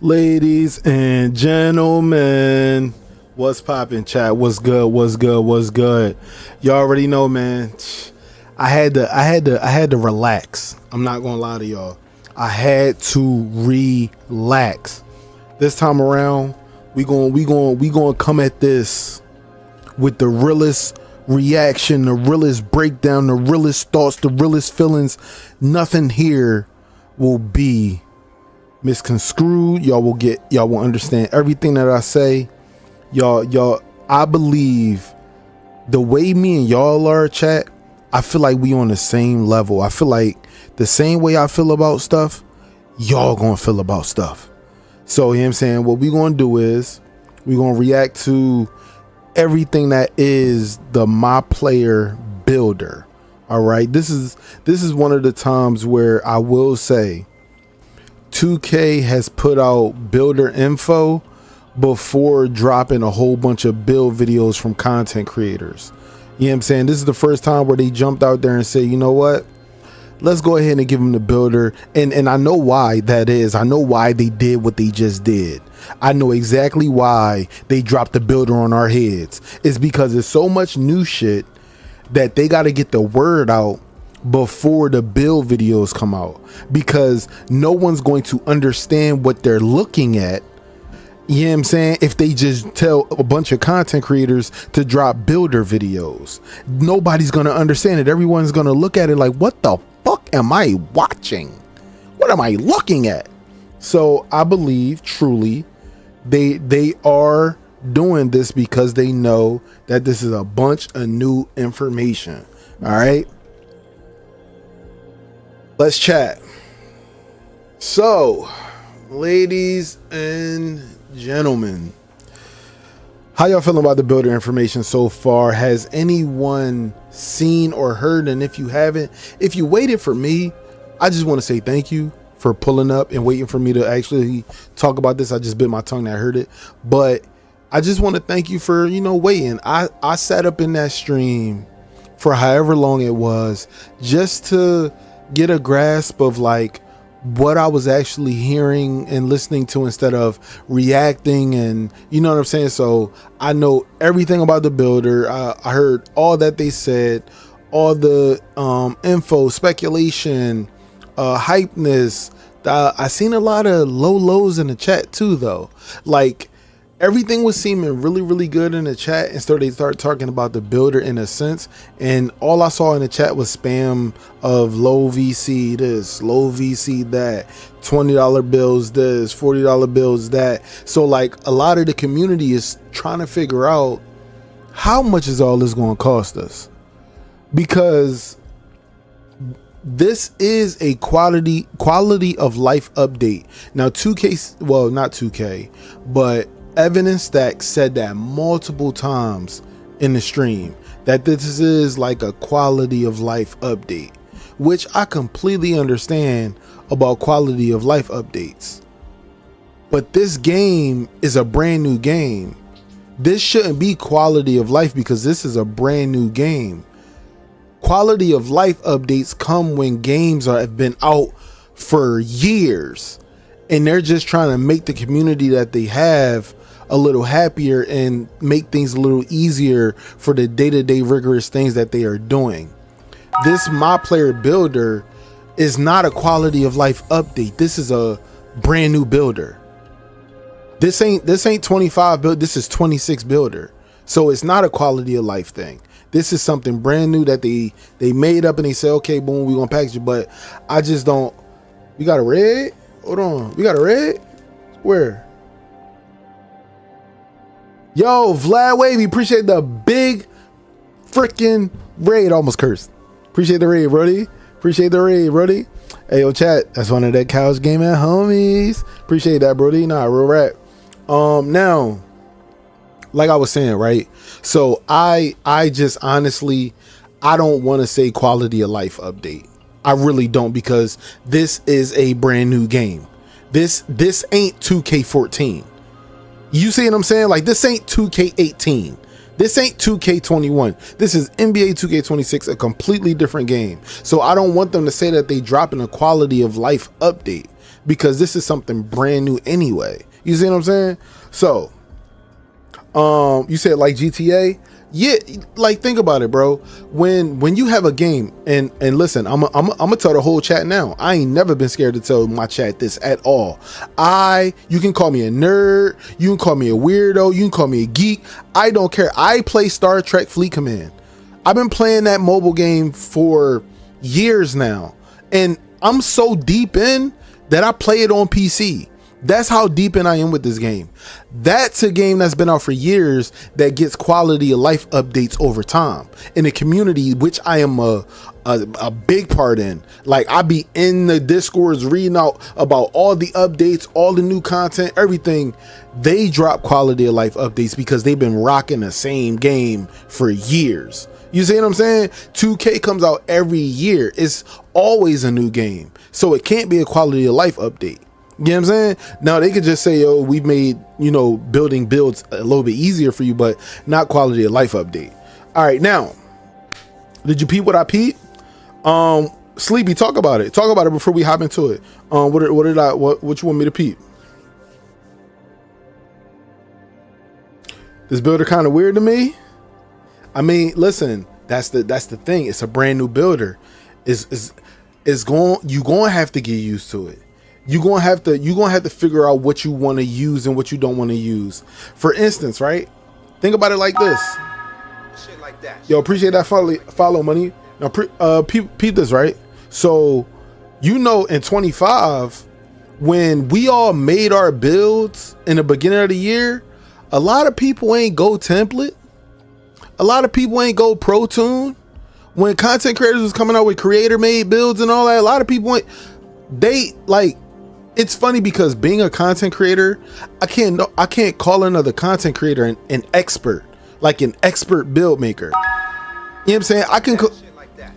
Ladies and gentlemen, what's poppin', chat? What's good? What's good? What's good? Y'all already know, man. I had to relax. I'm not gonna lie to y'all. I had to relax. This time around, we gonna come at this with the realest reaction, the realest breakdown, the realest thoughts, the realest feelings. Nothing here will be misconstrued. Y'all will understand everything that I say. Y'all, I believe the way me and y'all are, chat, I feel like we on the same level. I feel like the same way I feel about stuff, y'all gonna feel about stuff. So, you know what I'm saying? What we gonna do is we gonna react to everything that is the Myplayer builder. All right. This is one of the times where I will say 2K has put out builder info before dropping a whole bunch of build videos from content creators. You know what I'm saying? This is the first time where they jumped out there and said, you know what? Let's go ahead and give them the builder. And I know why that is. I know why they did what they just did. I know exactly why they dropped the builder on our heads. It's because there's so much new shit that they got to get the word out before the build videos come out, because no one's going to understand what they're looking at. You know what I'm saying? If they just tell a bunch of content creators to drop builder videos, nobody's going to understand it. Everyone's going to look at it like, what the fuck am I watching? What am I looking at? So I believe truly they are doing this because they know that this is a bunch of new information. All right. Let's chat. So, ladies and gentlemen, how y'all feeling about the builder information so far? Has anyone seen or heard? And if you haven't, if you waited for me, I just want to say thank you for pulling up and waiting for me to actually talk about this. I just bit my tongue that heard it, but I just want to thank you for, waiting. I sat up in that stream for however long it was just to get a grasp of like what I was actually hearing and listening to instead of reacting, and you know what I'm saying. So I know everything about the builder. I heard all that they said, all the info, speculation, hypeness. I seen a lot of lows in the chat too, though. Like, everything was seeming really, really good in the chat, and so they start talking about the builder in a sense. And all I saw in the chat was spam of low VC this, low VC that, $20 bills this, $40 bills that. So like a lot of the community is trying to figure out how much is all this going to cost us, because this is a quality of life update. Now 2K, well, not 2K, but Evidence Stack said that multiple times in the stream, that this is like a quality of life update, which I completely understand about quality of life updates. But this game is a brand new game. This shouldn't be quality of life because this is a brand new game. Quality of life updates come when games have been out for years and they're just trying to make the community that they have a little happier and make things a little easier for the day-to-day rigorous things that they are doing. This Myplayer builder is not a quality of life update. This is a brand new builder. This ain't 25 build, this is 26 builder. So it's not a quality of life thing. This is something brand new that they made up and they said, okay, boom, we gonna package it. But I just don't. We got a red? Hold on. We got a red? Where? Yo, Vlad Wavy, appreciate the big freaking raid. Almost cursed. Appreciate the raid, Brody. Appreciate the raid, Brody. Hey, yo, chat. That's one of that couch gaming homies. Appreciate that, Brody. Nah, real rap. Now, like I was saying, right? So I just honestly, I don't want to say quality of life update. I really don't, because this is a brand new game. This ain't 2K14. You see what I'm saying? Like, this ain't 2K18. This ain't 2K21. This is NBA 2K26, a completely different game. So I don't want them to say that they dropping a quality of life update. because this is something brand new anyway. You see what I'm saying? So, you said like GTA. Yeah, like think about it, bro. When you have a game, and listen, I'm gonna tell the whole chat now. I ain't never been scared to tell my chat this at all. You can call me a nerd, you can call me a weirdo, you can call me a geek. I don't care. I play Star Trek Fleet Command. I've been playing that mobile game for years now, and I'm so deep in that I play it on PC. That's how deep in I am with this game. That's a game that's been out for years that gets quality of life updates over time in a community, which I am a big part in. Like, I be in the Discords reading out about all the updates, all the new content, everything. They drop quality of life updates because they've been rocking the same game for years. You see what I'm saying? 2K comes out every year. It's always a new game. So it can't be a quality of life update. You know what I'm saying? Now they could just say, "Oh, we've made, building builds a little bit easier for you," but not quality of life update. All right, now, did you peep what I peeped? Sleepy, talk about it. Talk about it before we hop into it. What you want me to peep? This builder kind of weird to me. I mean, listen, that's the thing. It's a brand new builder. You gonna have to get used to it. You're gonna have to figure out what you want to use and what you don't want to use. For instance, right? Think about it like this. Shit like that. Yo, appreciate that follow money. Now, peep this, right? So, in 25, when we all made our builds in the beginning of the year, a lot of people ain't go template. A lot of people ain't go Pro Tune. When content creators was coming out with creator made builds and all that, a lot of people it's funny because being a content creator, I can't call another content creator an expert, like an expert build maker. You know what I'm saying?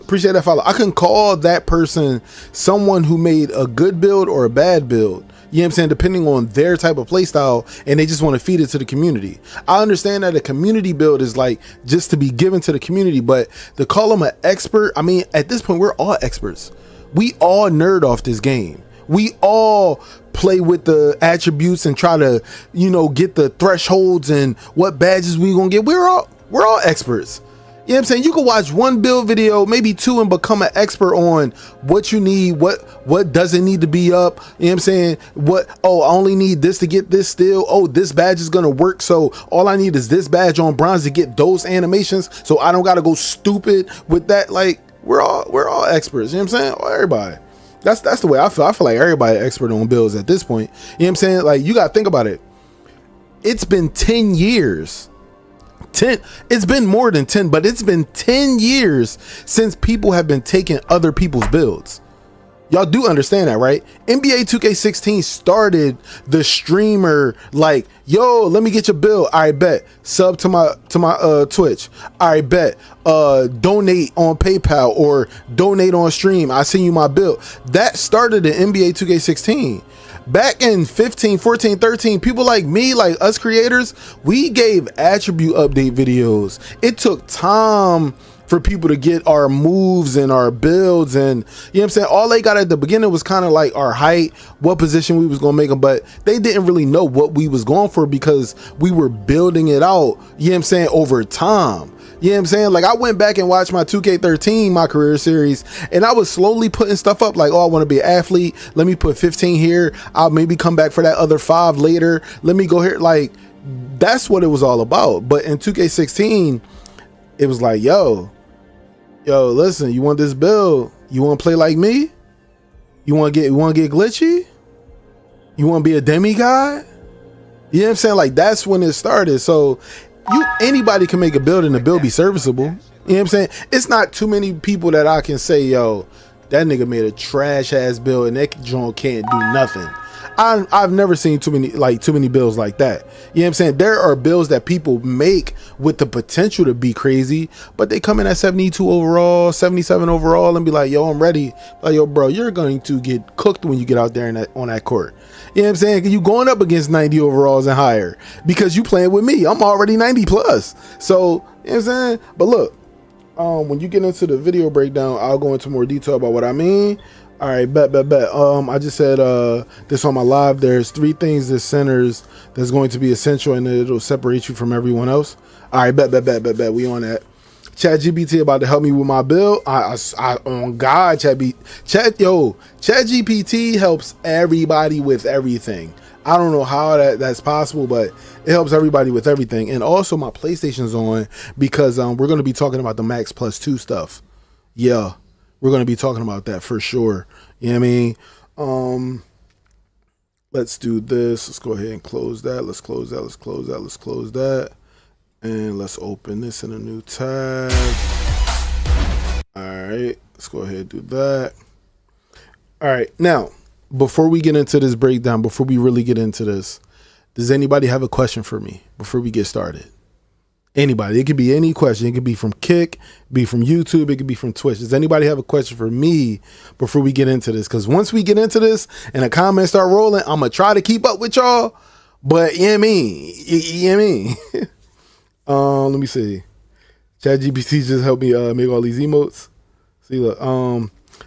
Appreciate that follow. I can call that person someone who made a good build or a bad build. You know what I'm saying? Depending on their type of play style, and they just want to feed it to the community. I understand that a community build is like just to be given to the community, but to call them an expert, I mean, at this point, we're all experts. We all nerd off this game. We all play with the attributes and try to, get the thresholds and what badges we gonna get. We're all experts. You know what I'm saying? You can watch one build video, maybe two, and become an expert on what you need, what doesn't need to be up. You know what I'm saying? I only need this to get this still. Oh, this badge is gonna work, so all I need is this badge on bronze to get those animations, so I don't gotta go stupid with that. Like, we're all experts. You know what I'm saying? Everybody. That's the way I feel. I feel like everybody expert on builds at this point. You know what I'm saying? Like, you gotta think about it. It's been 10 years. It's been more than 10, but it's been 10 years since people have been taking other people's builds. Y'all do understand that, right? NBA 2K16 started the streamer like, yo, let me get your build. All right, bet. Sub to my Twitch. All right, bet. Donate on PayPal or donate on stream. I send you my build. That started in NBA 2K16. Back in 15, 14, 13, people like me, like us creators, we gave attribute update videos. It took time for people to get our moves and our builds, and you know what I'm saying, all they got at the beginning was kind of like our height, what position we was gonna make them, but they didn't really know what we was going for because we were building it out, you know what I'm saying, over time. You know what I'm saying? Like, I went back and watched my 2K13, my career series, and I was slowly putting stuff up like, oh, I want to be an athlete, let me put 15 here, I'll maybe come back for that other 5 later, let me go here. Like, that's what it was all about. But in 2K16, it was like, yo, listen, you want this build? You want to play like me? You want to get glitchy? You want to be a demigod? You know what I'm saying? Like, that's when it started. So anybody can make a build and the build be serviceable. You know what I'm saying? It's not too many people that I can say, yo, that nigga made a trash ass build and that joint can't do nothing. I've never seen too many builds like that. You know what I'm saying? There are builds that people make with the potential to be crazy, but they come in at 72 overall, 77 overall, and be like, yo, I'm ready. Like, yo, bro, you're going to get cooked when you get out there on that court. You know what I'm saying? You going up against 90 overalls and higher because you playing with me. I'm already 90 plus. So, you know what I'm saying? But look, when you get into the video breakdown, I'll go into more detail about what I mean. All right, bet. I just said this on my live. There's three things that centers that's going to be essential, and it'll separate you from everyone else. All right, bet. We on that. ChatGPT about to help me with my build. On God, ChatGPT helps everybody with everything. I don't know how that's possible, but it helps everybody with everything. And also, my PlayStation's on because we're going to be talking about the Max Plus 2 stuff. Yeah, we're going to be talking about that for sure. You know what I mean? Let's do this. Let's go ahead and close that. Let's close that. And let's open this in a new tab. All right, let's go ahead and do that. All right, now, before we get into this breakdown, before we really get into this, does anybody have a question for me before we get started? Anybody. It could be any question. It could be from Kick, be from YouTube, it could be from Twitch. Does anybody have a question for me before we get into this? Because once we get into this and the comments start rolling, I'm going to try to keep up with y'all. But you know what I mean? You know what I mean? Let me see. ChatGPT just helped me make all these emotes. See, look.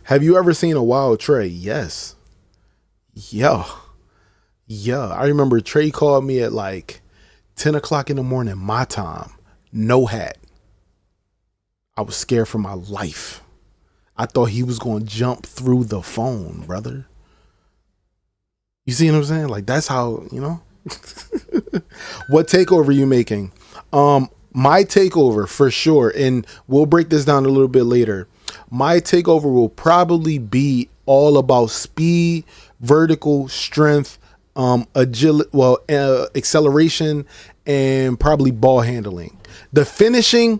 Have you ever seen a wild Trey? Yes. Yeah. I remember Trey called me at like 10 o'clock in the morning, my time. No hat. I was scared for my life. I thought he was going to jump through the phone, brother. You see what I'm saying? Like, that's how, you know. What takeover are you making? My takeover for sure, and we'll break this down a little bit later. My takeover will probably be all about speed, vertical strength, agility, acceleration, and probably ball handling. The finishing,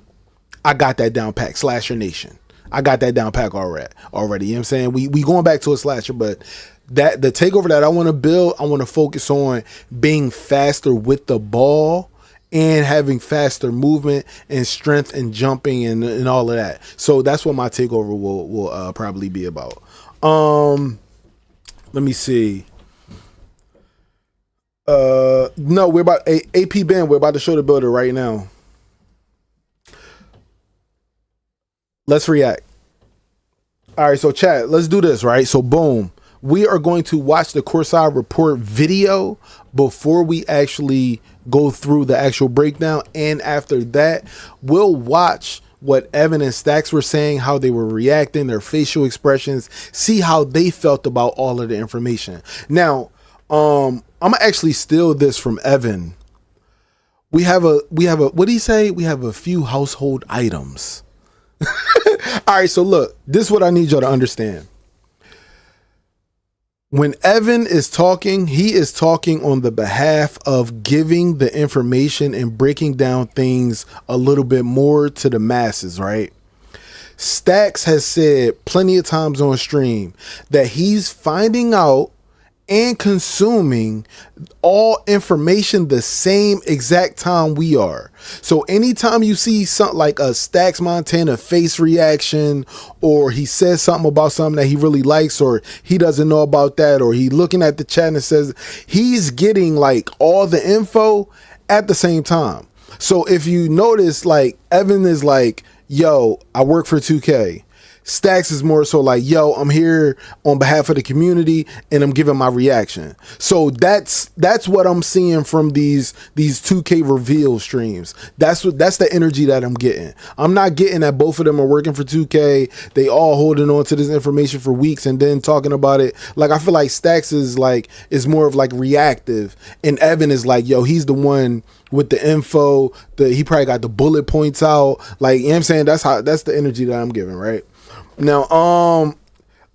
I got that down pack. Slasher Nation, I got that down pack already. You know what I'm saying? We going back to a slasher, but that the takeover that I want to build, I want to focus on being faster with the ball and having faster movement and strength and jumping and all of that. So that's what my takeover will probably be about. Let me see. No, we're about AP Ben. We're about to show the builder right now. Let's react. All right, so chat, let's do this, right? So boom. We are going to watch the Courtside Report video before we actually go through the actual breakdown. And after that, we'll watch what Evan and Stacks were saying, how they were reacting, their facial expressions, see how they felt about all of the information. Now, I'm gonna actually steal this from Evan. We have a what do you say? We have a few household items. All right, so look, this is what I need y'all to understand. When Evan is talking, he is talking on the behalf of giving the information and breaking down things a little bit more to the masses, right? Stacks has said plenty of times on stream that he's finding out and consuming all information the same exact time we are. So anytime you see something like a Stacks Montana face reaction, or he says something about something that he really likes, or he doesn't know about that, or he looking at the chat and says, he's getting like all the info at the same time. So if you notice, like Evan is like, yo, I work for 2K. Stacks is more so like, yo, I'm here on behalf of the community and I'm giving my reaction. So that's what I'm seeing from these 2K reveal streams. That's the energy that I'm getting. I'm not getting that both of them are working for 2K. They all holding on to this information for weeks and then talking about it. Like, I feel like Stacks is more of like reactive, and Evan is like, yo, he's the one with the info. He probably got the bullet points out. Like, you know what I'm saying? That's the energy that I'm giving, right? Now,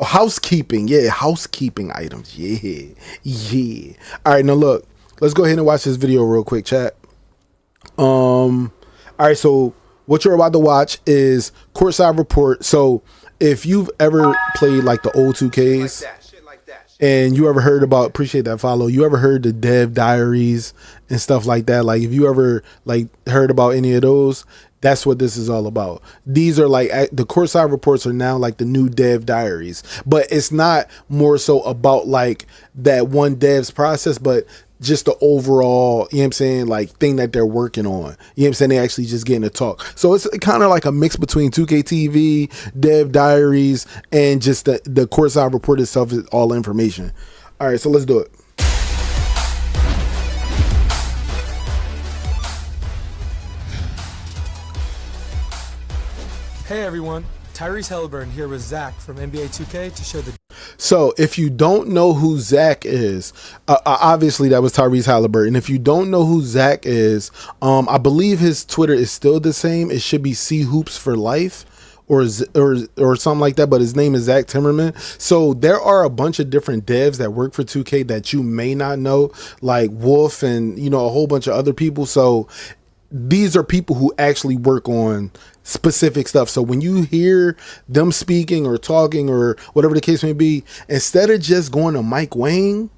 housekeeping. Yeah, housekeeping items. Yeah. All right, now look, let's go ahead and watch this video real quick, chat. All right, so what you're about to watch is Courtside Report. So if you've ever played like the old 2Ks, and you ever heard about, appreciate that follow, you ever heard the dev diaries and stuff like that? Like, if you ever like heard about any of those, that's what this is all about. These are like, the Courtside Reports are now like the new dev diaries, but it's not more so about like that one dev's process, but just the overall, you know what I'm saying, like thing that they're working on. You know what I'm saying? They actually just getting to talk. So it's kind of like a mix between 2K TV, Dev Diaries, and just the courtside report itself is all information. All right, so let's do it. Hey everyone, Tyrese Halliburton here with Zach from NBA 2K to show the... So if you don't know who Zach is, obviously that was Tyrese Halliburton. If you don't know who Zach is, I believe his Twitter is still the same. It should be C Hoops for Life or something like that, but his name is Zach Timmerman. So there are a bunch of different devs that work for 2K that you may not know, like Wolf and, you know, a whole bunch of other people. So these are people who actually work on specific stuff. So when you hear them speaking or talking or whatever the case may be, instead of just going to Mike Wang,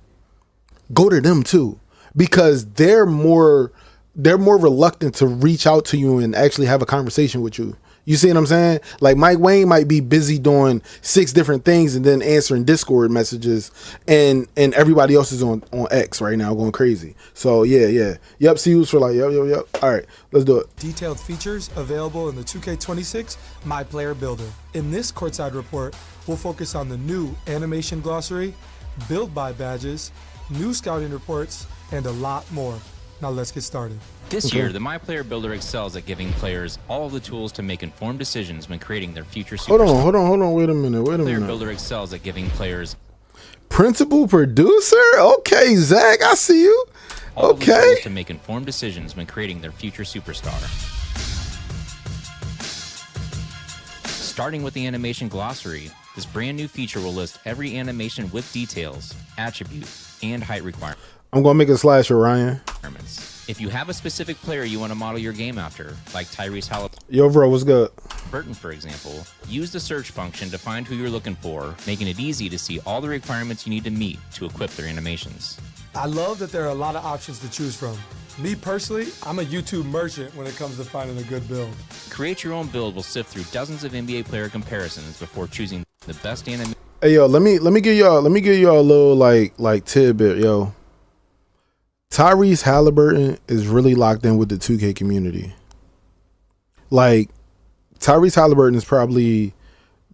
go to them too, because they're more reluctant to reach out to you and actually have a conversation with you. You see what I'm saying? Like Mike Wang might be busy doing 6 different things and then answering Discord messages, and everybody else is on X right now going crazy. So yep. See who's for like yep. All right, let's do it. Detailed features available in the 2K26 Myplayer Builder. In this courtside report, we'll focus on the new animation glossary, build by badges, new scouting reports, and a lot more. Now let's get started. This year, the MyPlayer Builder excels at giving players all the tools to make informed decisions when creating their future superstars. Hold on. Wait a minute. MyPlayer Builder excels at giving players principal producer. Okay, Zach, I see you. all the Okay. tools to make informed decisions when creating their future superstar. Starting with the animation glossary, this brand new feature will list every animation with details, attribute, and height requirements. I'm gonna make a slasher, Ryan. If you have a specific player you want to model your game after, like Tyrese Yo, bro, what's good? Halliburton, for example, use the search function to find who you're looking for, making it easy to see all the requirements you need to meet to equip their animations. I love that there are a lot of options to choose from. Me personally, I'm a YouTube merchant when it comes to finding a good build. Create your own build will sift through dozens of NBA player comparisons before choosing the best animation. Hey, yo, let me give y'all a little like tidbit, yo. Tyrese Halliburton is really locked in with the 2K community. Like, Tyrese Halliburton is probably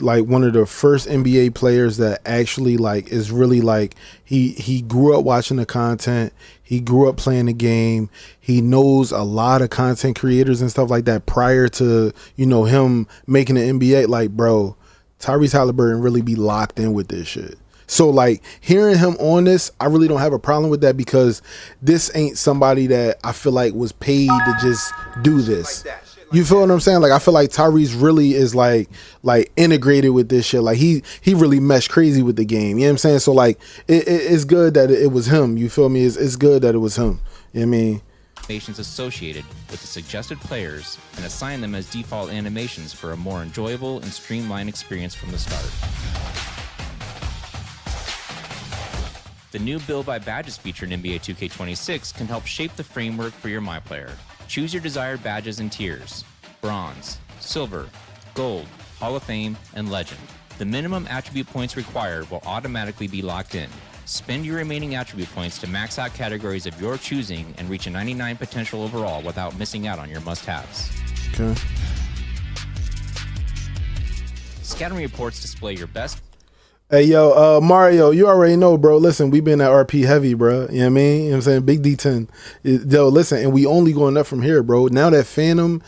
like one of the first NBA players that actually like is really like he grew up watching the content. He grew up playing the game. He knows a lot of content creators and stuff like that prior to, you know, him making the NBA. Like, bro, Tyrese Halliburton really be locked in with this shit. So like hearing him on this, I really don't have a problem with that, because this ain't somebody that I feel like was paid to just do this. You feel what I'm saying? Like, I feel like Tyrese really is like integrated with this shit. Like he really meshed crazy with the game. You know what I'm saying? So like it's good that it was him. You feel me? It's good that it was him. You know what I mean? Animations associated with the suggested players and assign them as default animations for a more enjoyable and streamlined experience from the start. The new Build by Badges feature in NBA 2K26 can help shape the framework for your MyPlayer. Choose your desired badges and tiers: Bronze, Silver, Gold, Hall of Fame, and Legend. The minimum attribute points required will automatically be locked in. Spend your remaining attribute points to max out categories of your choosing and reach a 99 potential overall without missing out on your must-haves. Okay. Scouting reports display your best. Hey, yo, Mario, you already know, bro. Listen, we been at RP heavy, bro. You know what I mean? You know what I'm saying? Big D10. Yo, listen, and we only going up from here, bro. Now that Phantom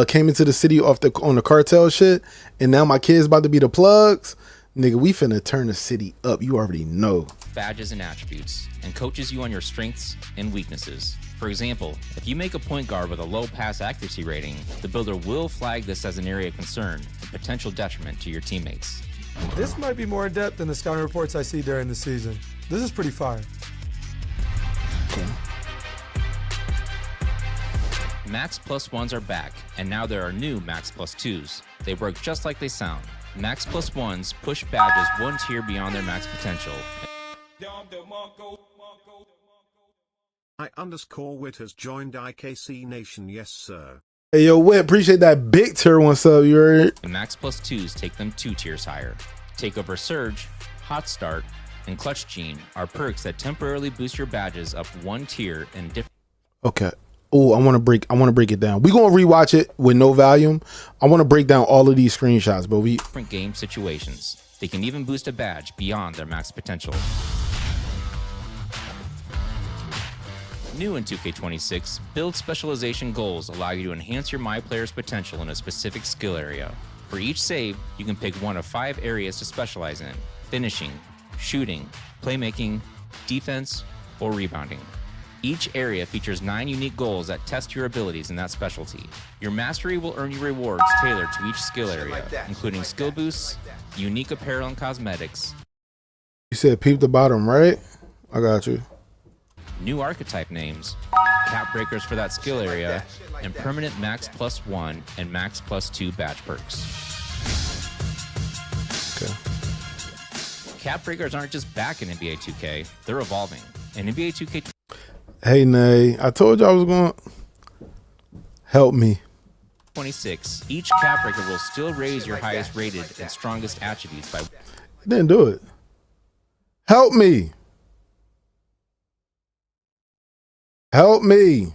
came into the city on the cartel shit, and now my kid's about to be the plugs, nigga, we finna turn the city up. You already know. Badges and attributes, and coaches you on your strengths and weaknesses. For example, if you make a point guard with a low pass accuracy rating, the builder will flag this as an area of concern and potential detriment to your teammates. This might be more in depth than the scouting reports I see during the season. This is pretty fire. Okay. Max Plus Ones are back, and now there are new Max Plus Twos. They work just like they sound. Max Plus Ones push badges one tier beyond their max potential. I_Wit has joined IKC Nation, yes sir. Hey, yo, Whit, appreciate that big tier. What's up? You heard? The Max Plus Twos take them 2 tiers higher. Takeover Surge, Hot Start, and Clutch Gene are perks that temporarily boost your badges up one tier in different Okay. Oh, I want to break it down. We gonna rewatch it with no volume. I want to break down all of these screenshots, but game situations. They can even boost a badge beyond their max potential. New in 2K26, build specialization goals allow you to enhance your MyPlayer's potential in a specific skill area. For each save, you can pick one of 5 areas to specialize in: finishing, shooting, playmaking, defense, or rebounding. Each area features 9 unique goals that test your abilities in that specialty. Your mastery will earn you rewards tailored to each skill area, including skill boosts, unique apparel and cosmetics. you said peep the bottom, right? I got you. New archetype names, cap breakers for that skill area, and permanent max +1 and max +2 badge perks. Okay. Cap breakers aren't just back in NBA 2K, they're evolving. In NBA 2K Hey, Nay, I told you I was going to help me. 26, each cap breaker will still raise your highest rated and strongest attributes by It didn't do it. Help me. Help me.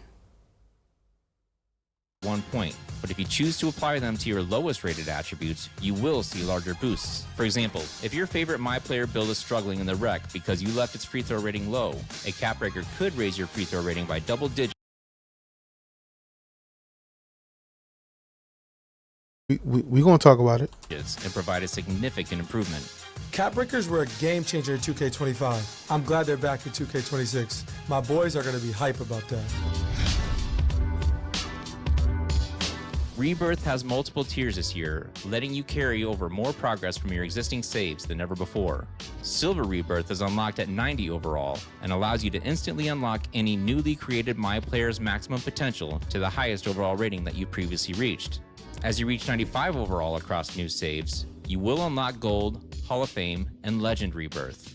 1 point. But if you choose to apply them to your lowest rated attributes, you will see larger boosts. For example, if your favorite MyPlayer build is struggling in the rec because you left its free throw rating low, a cap breaker could raise your free throw rating by double digits. We gonna talk about it. And provide a significant improvement. Cap breakers were a game changer in 2K25. I'm glad they're back in 2K26. My boys are going to be hype about that. Rebirth has multiple tiers this year, letting you carry over more progress from your existing saves than ever before. Silver Rebirth is unlocked at 90 overall and allows you to instantly unlock any newly created MyPlayer's maximum potential to the highest overall rating that you previously reached. As you reach 95 overall across new saves, you will unlock Gold, Hall of Fame, and Legend Rebirth.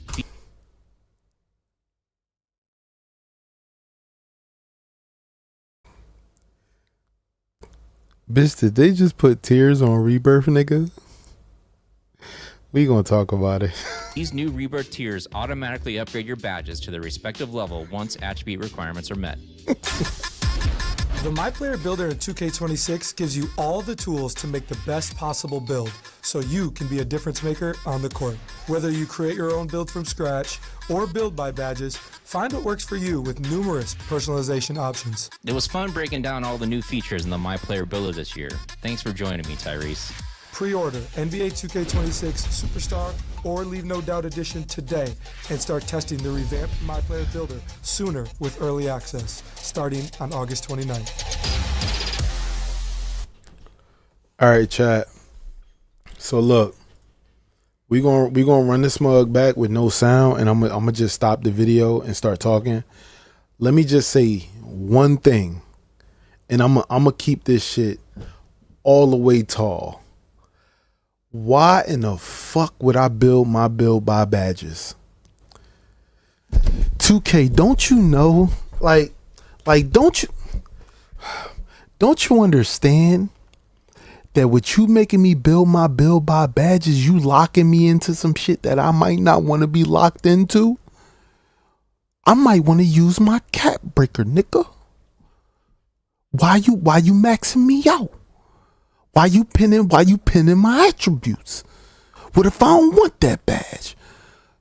Bitch, did they just put tears on Rebirth, nigga? We gonna talk about it. These new Rebirth tiers automatically upgrade your badges to their respective level once attribute requirements are met. The MyPlayer Builder in 2K26 gives you all the tools to make the best possible build, so you can be a difference maker on the court. Whether you create your own build from scratch or build by badges, find what works for you with numerous personalization options. It was fun breaking down all the new features in the MyPlayer Builder this year. Thanks for joining me, Tyrese. Pre-order NBA 2K26 Superstar or Leave No Doubt Edition today and start testing the revamped MyPlayer Builder sooner with early access, starting on August 29th. All right, chat. So look, we gonna run this mug back with no sound, and I'm gonna just stop the video and start talking. Let me just say one thing, and I'm gonna keep this shit all the way tall. Why in the fuck would I build my build by badges? 2K, don't you know? Like don't you understand that with you making me build my build by badges, you locking me into some shit that I might not want to be locked into? I might want to use my cap breaker, nigga. Why you maxing me out? Why you pinning my attributes? What if I don't want that badge?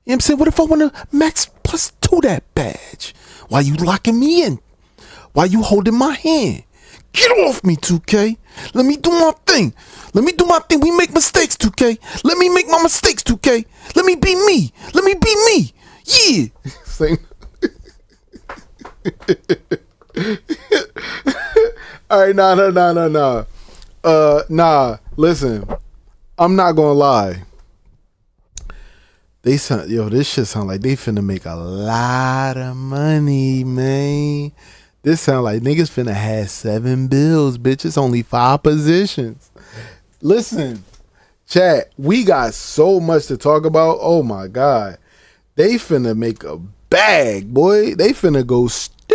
You know what I'm saying? What if I want to max +2 that badge? Why you locking me in? Why you holding my hand? Get off me, 2K. Let me do my thing. Let me do my thing. We make mistakes, 2K. Let me make my mistakes, 2K. Let me be me. Let me be me. Yeah. Sing. All right, nah. Nah, listen, I'm not gonna lie. This shit sound like they finna make a lot of money, man. This sound like niggas finna have 7 bills, bitch. It's only 5 positions. Listen, chat, we got so much to talk about. Oh my God. They finna make a bag, boy. They finna go stupid.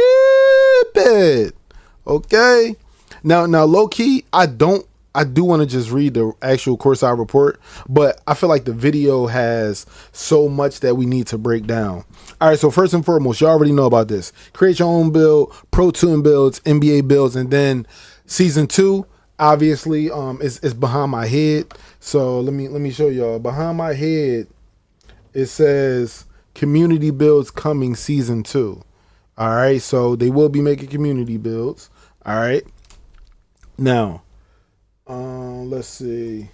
Okay? Now, low key, I don't I do want to just read the actual courtside report, but I feel like the video has so much that we need to break down. All right, so first and foremost, you already know about this. Create your own build, Pro Tour builds, NBA builds, and then season 2, obviously, is behind my head. So let me show y'all. Behind my head, it says community builds coming season 2. All right, so they will be making community builds. All right, now. Let's see.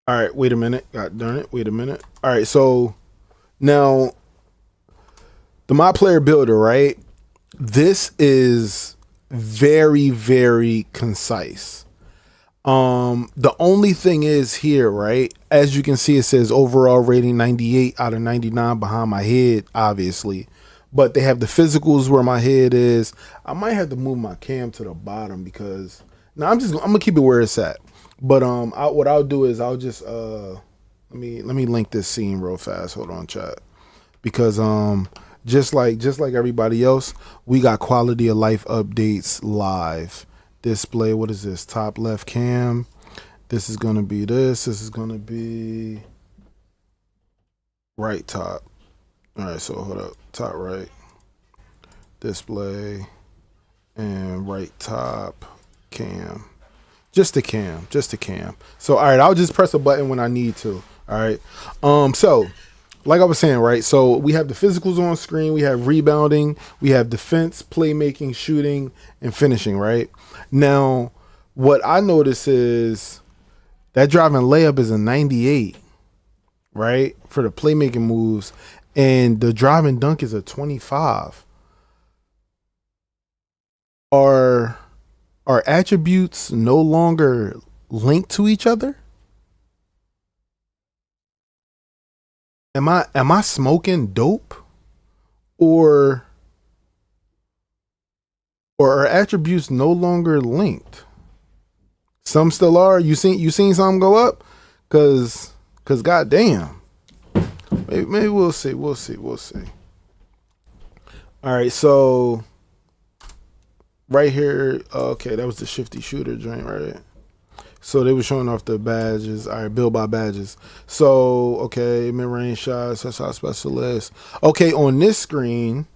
All right, wait a minute. God darn it. Wait a minute. All right, so now the Myplayer builder, right? This is very, very concise. The only thing is here, right? As you can see, it says overall rating 98 out of 99 behind my head, obviously. But they have the physicals where my head is. I might have to move my cam to the bottom because now I'm gonna keep it where it's at. But what I'll do is I'll just let me link this scene real fast. Hold on, chat. Because just like everybody else, we got quality of life updates live. Display, what is this? Top left cam. This is gonna be this. This is gonna be right top. All right, so hold up. Top right. Display. And right top cam. Just the cam. So, all right, I'll just press a button when I need to. All right. So, like I was saying, right? So, we have the physicals on screen. We have rebounding. We have defense, playmaking, shooting, and finishing, right? Now, what I notice is that driving layup is a 98, right? For the playmaking moves. And the driving dunk is a 25. Are attributes no longer linked to each other? Am I smoking dope? Or are attributes no longer linked? Some still are. You seen some go up? Cause goddamn. Maybe we'll see. All right, so right here, okay, that was the shifty shooter joint, right? So they were showing off the badges. All right, build by badges. So, okay, mid-range shots, that's our specialist. Okay, on this screen,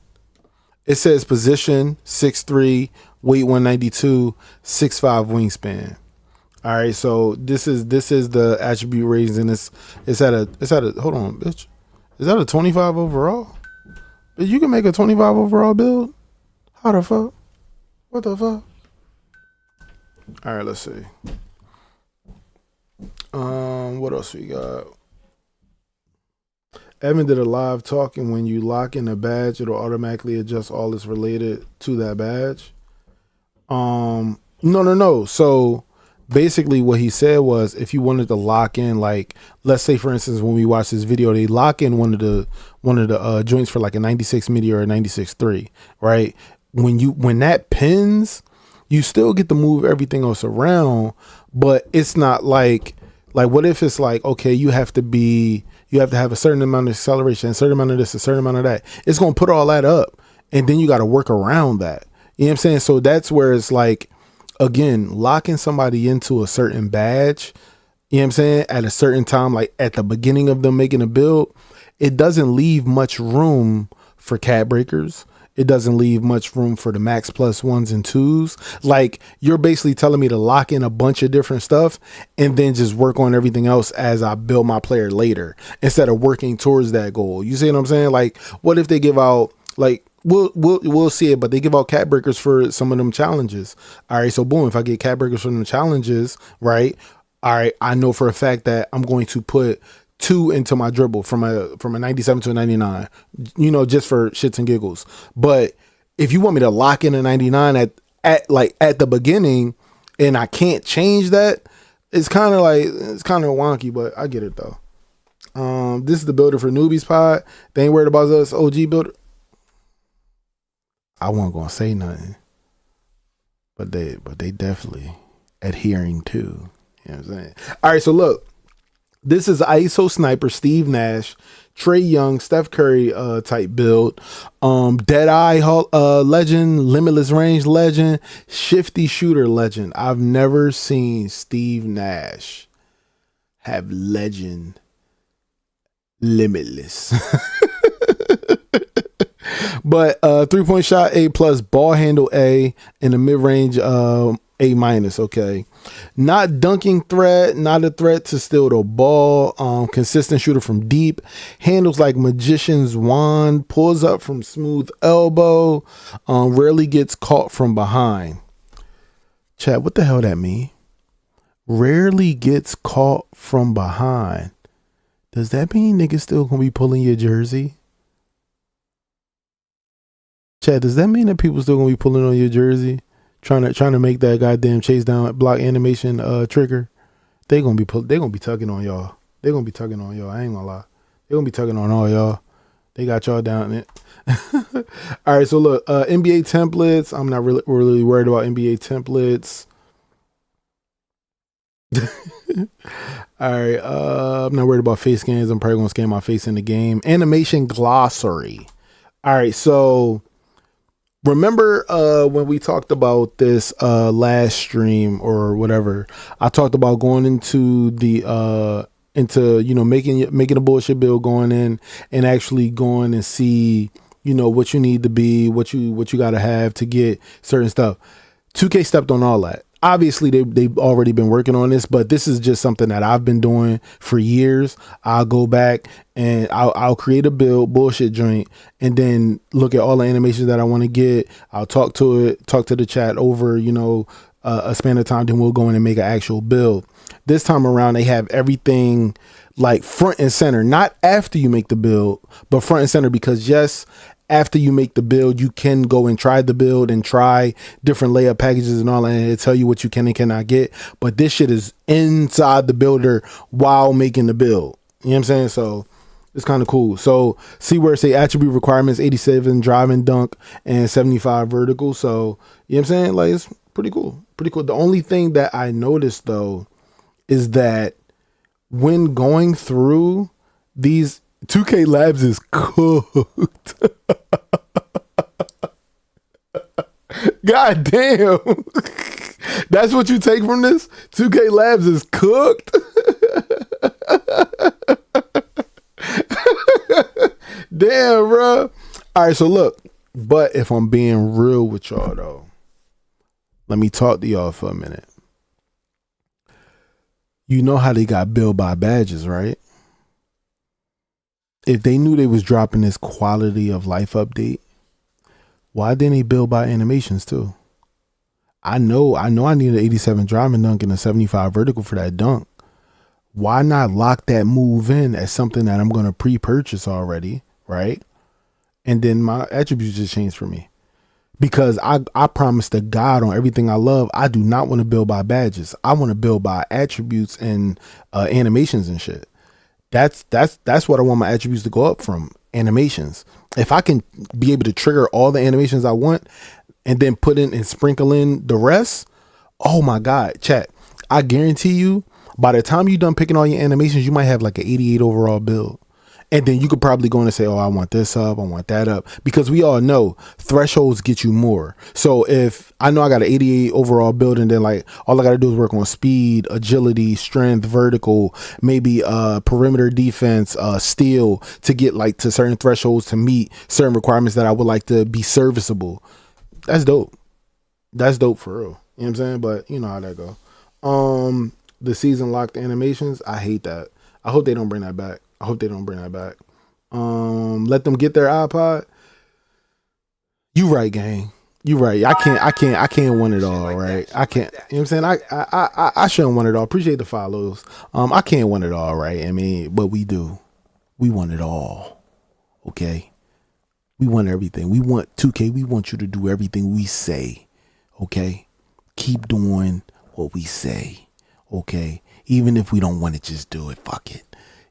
it says position 6'3", weight 192, 6'5" wingspan. All right, so this is the attribute ratings, and it's at a hold on, bitch. Is that a 25 overall? But you can make a 25 overall build? How the fuck? What the fuck? All right, let's see. What else we got? Evan did a live talking. When you lock in a badge, it'll automatically adjust all that's related to that badge. No. So basically what he said was if you wanted to lock in, like, let's say for instance when we watch this video, they lock in one of the joints for like a 96 midi or a 96.3, right? When that pins, you still get to move everything else around, but it's not like what if it's like, okay, you have to have a certain amount of acceleration, a certain amount of this, a certain amount of that. It's gonna put all that up, and then you got to work around that. You know what I'm saying? So that's where it's like, again, locking somebody into a certain badge, you know what I'm saying, at a certain time, like at the beginning of them making a build, it doesn't leave much room for cat breakers. It doesn't leave much room for the max plus 1s and 2s. Like, you're basically telling me to lock in a bunch of different stuff and then just work on everything else as I build my player later instead of working towards that goal. You see what I'm saying? Like, what if they give out, like, we'll see it, but they give out cat breakers for some of them challenges. All right, so boom, if I get cat breakers from them challenges, right? All right, I know for a fact that I'm going to put 2 into my dribble from a 97 to a 99, you know, just for shits and giggles. But if you want me to lock in a 99 at the beginning and I can't change that, it's kind of wonky, but I get it though. This is the builder for newbies pod. They ain't worried about us OG builder. I wasn't gonna say nothing, but they definitely adhering to. You know what I'm saying? All right, so look, This is ISO sniper, Steve Nash, Trey Young, Steph Curry type build. Deadeye legend, limitless range legend, shifty shooter legend. I've never seen Steve Nash have legend limitless. But 3-point shot A plus, ball handle A, and a mid range A minus. Okay, not dunking threat, not a threat to steal the ball. Consistent shooter from deep, handles like magician's wand, pulls up from smooth elbow. Rarely gets caught from behind. Chat, what the hell that mean? Rarely gets caught from behind. Does that mean niggas still gonna be pulling your jersey? Chad, does that mean that people still gonna be pulling on your jersey, trying to make that goddamn chase down block animation trigger? They gonna be tugging on y'all. They gonna be tugging on y'all. I ain't gonna lie. They gonna be tugging on all y'all. They got y'all down it. All right, so look, NBA templates. I'm not really worried about NBA templates. All right, I'm not worried about face scans. I'm probably gonna scan my face in the game. Animation glossary. All right, so remember when we talked about this last stream or whatever, I talked about going into the making a bullshit build, going in and actually going and see, what you need to be, what you got to have to get certain stuff. 2K stepped on all that. Obviously they've already been working on this, but this is just something that I've been doing for years. I'll go back and I'll create a bullshit joint, and then look at all the animations that I want to get. I'll talk to the chat over, a span of time. Then we'll go in and make an actual build. This time around, they have everything like front and center, not after you make the build, but front and center, because yes, after you make the build, you can go and try the build and try different layout packages and all that, and it'll tell you what you can and cannot get. But this shit is inside the builder while making the build. You know what I'm saying? So it's kind of cool. So see where it say attribute requirements, 87 drive and dunk and 75 vertical. So, you know what I'm saying? Like, it's pretty cool. Pretty cool. The only thing that I noticed though is that when going through these, 2K Labs is cooked. God damn. That's what you take from this? 2K Labs is cooked? Damn, bro. All right, so look. But if I'm being real with y'all, though, let me talk to y'all for a minute. You know how they got billed by badges, right? If they knew they was dropping this quality of life update, why didn't they build by animations too? I know I need an 87 driving dunk and a 75 vertical for that dunk. Why not lock that move in as something that I'm going to pre-purchase already, right? And then my attributes just change for me. Because I promise to God on everything I love, I do not want to build by badges. I want to build by attributes and animations and shit. That's what I want my attributes to go up from, animations. If I can be able to trigger all the animations I want and then put in and sprinkle in the rest, oh my God, chat, I guarantee you by the time you're done picking all your animations, you might have like an 88 overall build. And then you could probably go in and say, oh, I want this up, I want that up, because we all know thresholds get you more. So if I know I got an 88 overall build, and then like all I got to do is work on speed, agility, strength, vertical, maybe perimeter defense, steal, to get like to certain thresholds to meet certain requirements that I would like to be serviceable. That's dope. That's dope for real. You know what I'm saying? But you know how that go. The season locked animations, I hate that. I hope they don't bring that back. Let them get their iPod. You right, gang. You right. I can't want it all, right? I can't. You know what I'm saying? I shouldn't want it all. Appreciate the follows. I can't want it all, right? I mean, but we do. We want it all. Okay. We want everything. We want 2K. We want you to do everything we say. Okay. Keep doing what we say. Okay. Even if we don't want it, just do it. Fuck it.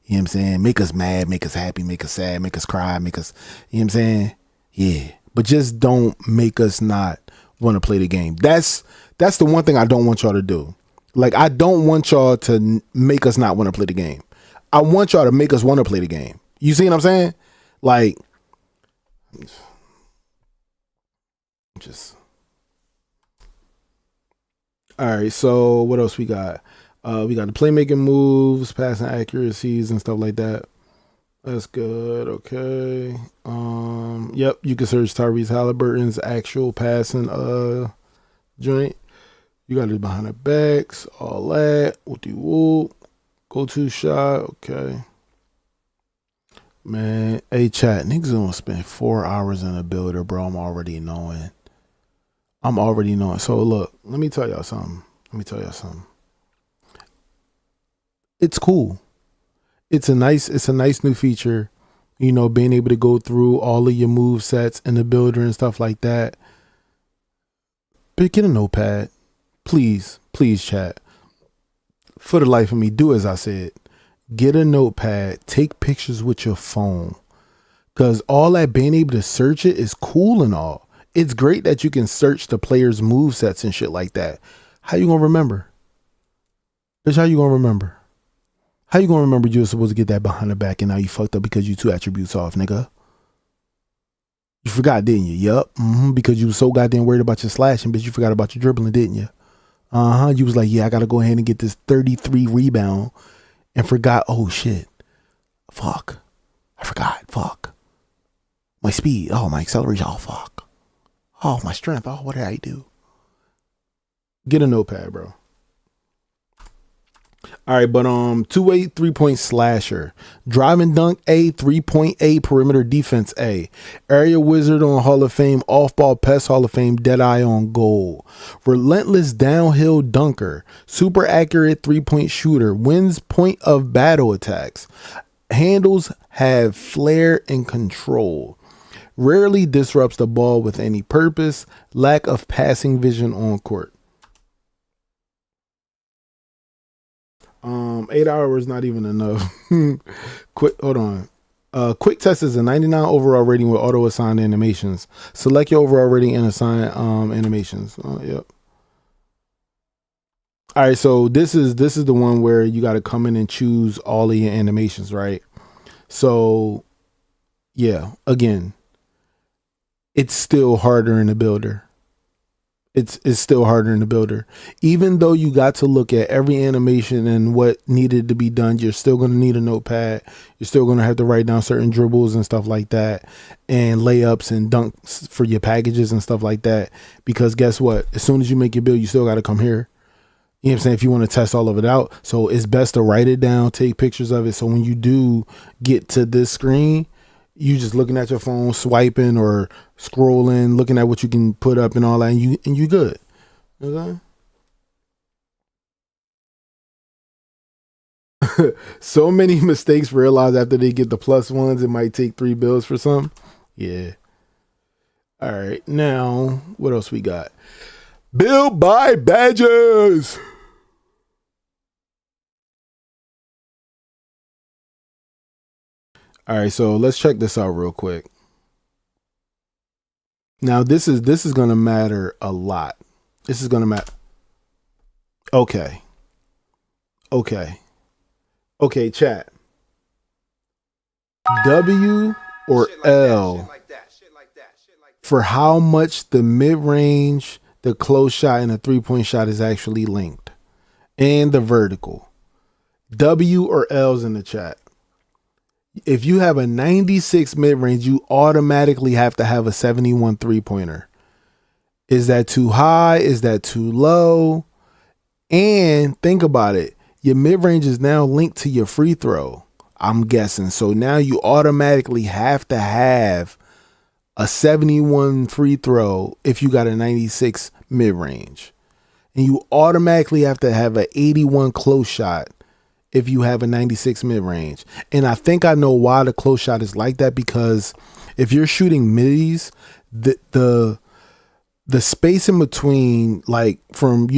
You know what I'm saying? Make us mad, make us happy, make us sad, make us cry, make us, you know what I'm saying? Yeah. But just don't make us not want to play the game. That's the one thing I don't want y'all to do. Like, I don't want y'all to make us not want to play the game. I want y'all to make us want to play the game. You see what I'm saying? Like, just all right. So what else we got? We got the playmaking moves, passing accuracies, and stuff like that. That's good. Okay. Yep. You can search Tyrese Halliburton's actual passing joint. You got it behind the backs, all that. Whoopty whoop. Go to shot. Okay. Man, hey chat, niggas gonna spend 4 hours in a builder, bro. I'm already knowing. So look, let me tell y'all something. It's cool. It's a nice new feature. You know, being able to go through all of your move sets in the builder and stuff like that. But get a notepad. Please, chat. For the life of me, do as I said. Get a notepad. Take pictures with your phone. Because all that being able to search it is cool and all. It's great that you can search the player's move sets and shit like that. How you gonna remember? Bitch, how you gonna remember? How you gonna remember you were supposed to get that behind the back and now you fucked up because you 2 attributes off, nigga? You forgot, didn't you? Yup. Because you was so goddamn worried about your slashing, bitch, you forgot about your dribbling, didn't you? You was like, yeah, I gotta go ahead and get this 33 rebound and forgot, oh shit. Fuck. I forgot. Fuck. My speed. Oh, my acceleration. Oh, fuck. Oh, my strength. Oh, what did I do? Get a notepad, bro. All right, but two-way 3-point slasher, drive and dunk A, 3-point A, perimeter defense A, area wizard on Hall of Fame, off-ball pest Hall of Fame, deadeye on goal, relentless downhill dunker, super accurate 3-point shooter, wins point of battle attacks, handles have flair and control, rarely disrupts the ball with any purpose, lack of passing vision on court. 8 hours not even enough. Hold on. Quick test is a 99 overall rating with auto assigned animations. Select your overall rating and assign animations. Yep. All right, so this is the one where you got to come in and choose all of your animations, right? So yeah, again, it's still harder in the builder. It's still harder in the builder. Even though you got to look at every animation and what needed to be done, you're still going to need a notepad. You're still going to have to write down certain dribbles and stuff like that, and layups and dunks for your packages and stuff like that. Because guess what? As soon as you make your build, you still got to come here. You know what I'm saying? If you want to test all of it out. So it's best to write it down, take pictures of it. So when you do get to this screen, you just looking at your phone, swiping or scrolling, looking at what you can put up and all that, and you good. Okay. So many mistakes realized after they get the +1s, it might take 3 builds for some. Yeah. All right. Now, what else we got? Build by badges. All right, so let's check this out real quick. Now this is gonna matter a lot. This is gonna matter. Okay, chat. W or L for how much the mid-range, the close shot, and the 3-point shot is actually linked, and the vertical. W or L's in the chat. If you have a 96 mid-range, you automatically have to have a 71 3-pointer. Is that too high? Is that too low? And think about it. Your mid-range is now linked to your free throw, I'm guessing. So now you automatically have to have a 71 free throw if you got a 96 mid-range. And you automatically have to have an 81 close shot if you have a 96 mid-range. And I think I know why the close shot is like that, because if you're shooting middies, the space in between, like from,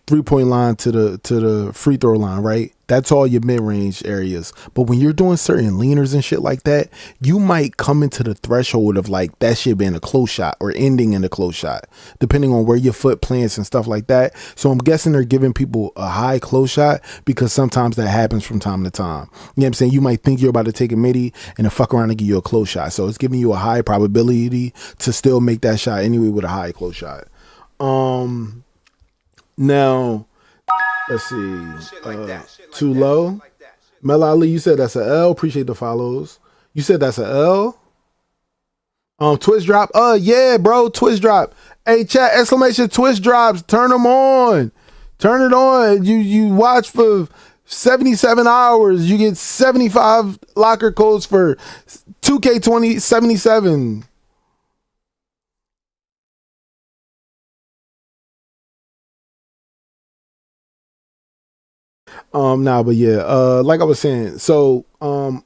3-point line to the free throw line, right? That's all your mid-range areas. But when you're doing certain leaners and shit like that, you might come into the threshold of like that shit being a close shot or ending in a close shot, depending on where your foot plants and stuff like that. So I'm guessing they're giving people a high close shot because sometimes that happens from time to time. You know what I'm saying? You might think you're about to take a midi and then fuck around and give you a close shot. So it's giving you a high probability to still make that shot anyway with a high close shot. Now, let's see. Too low. Mel Ali, you said that's a L. Appreciate the follows. You said that's a L. Twist drop. Yeah, bro. Twist drop. Hey, chat, exclamation twist drops. Turn them on. Turn it on. You watch for 77 hours. You get 75 locker codes for 2K2077. But yeah, like I was saying, so where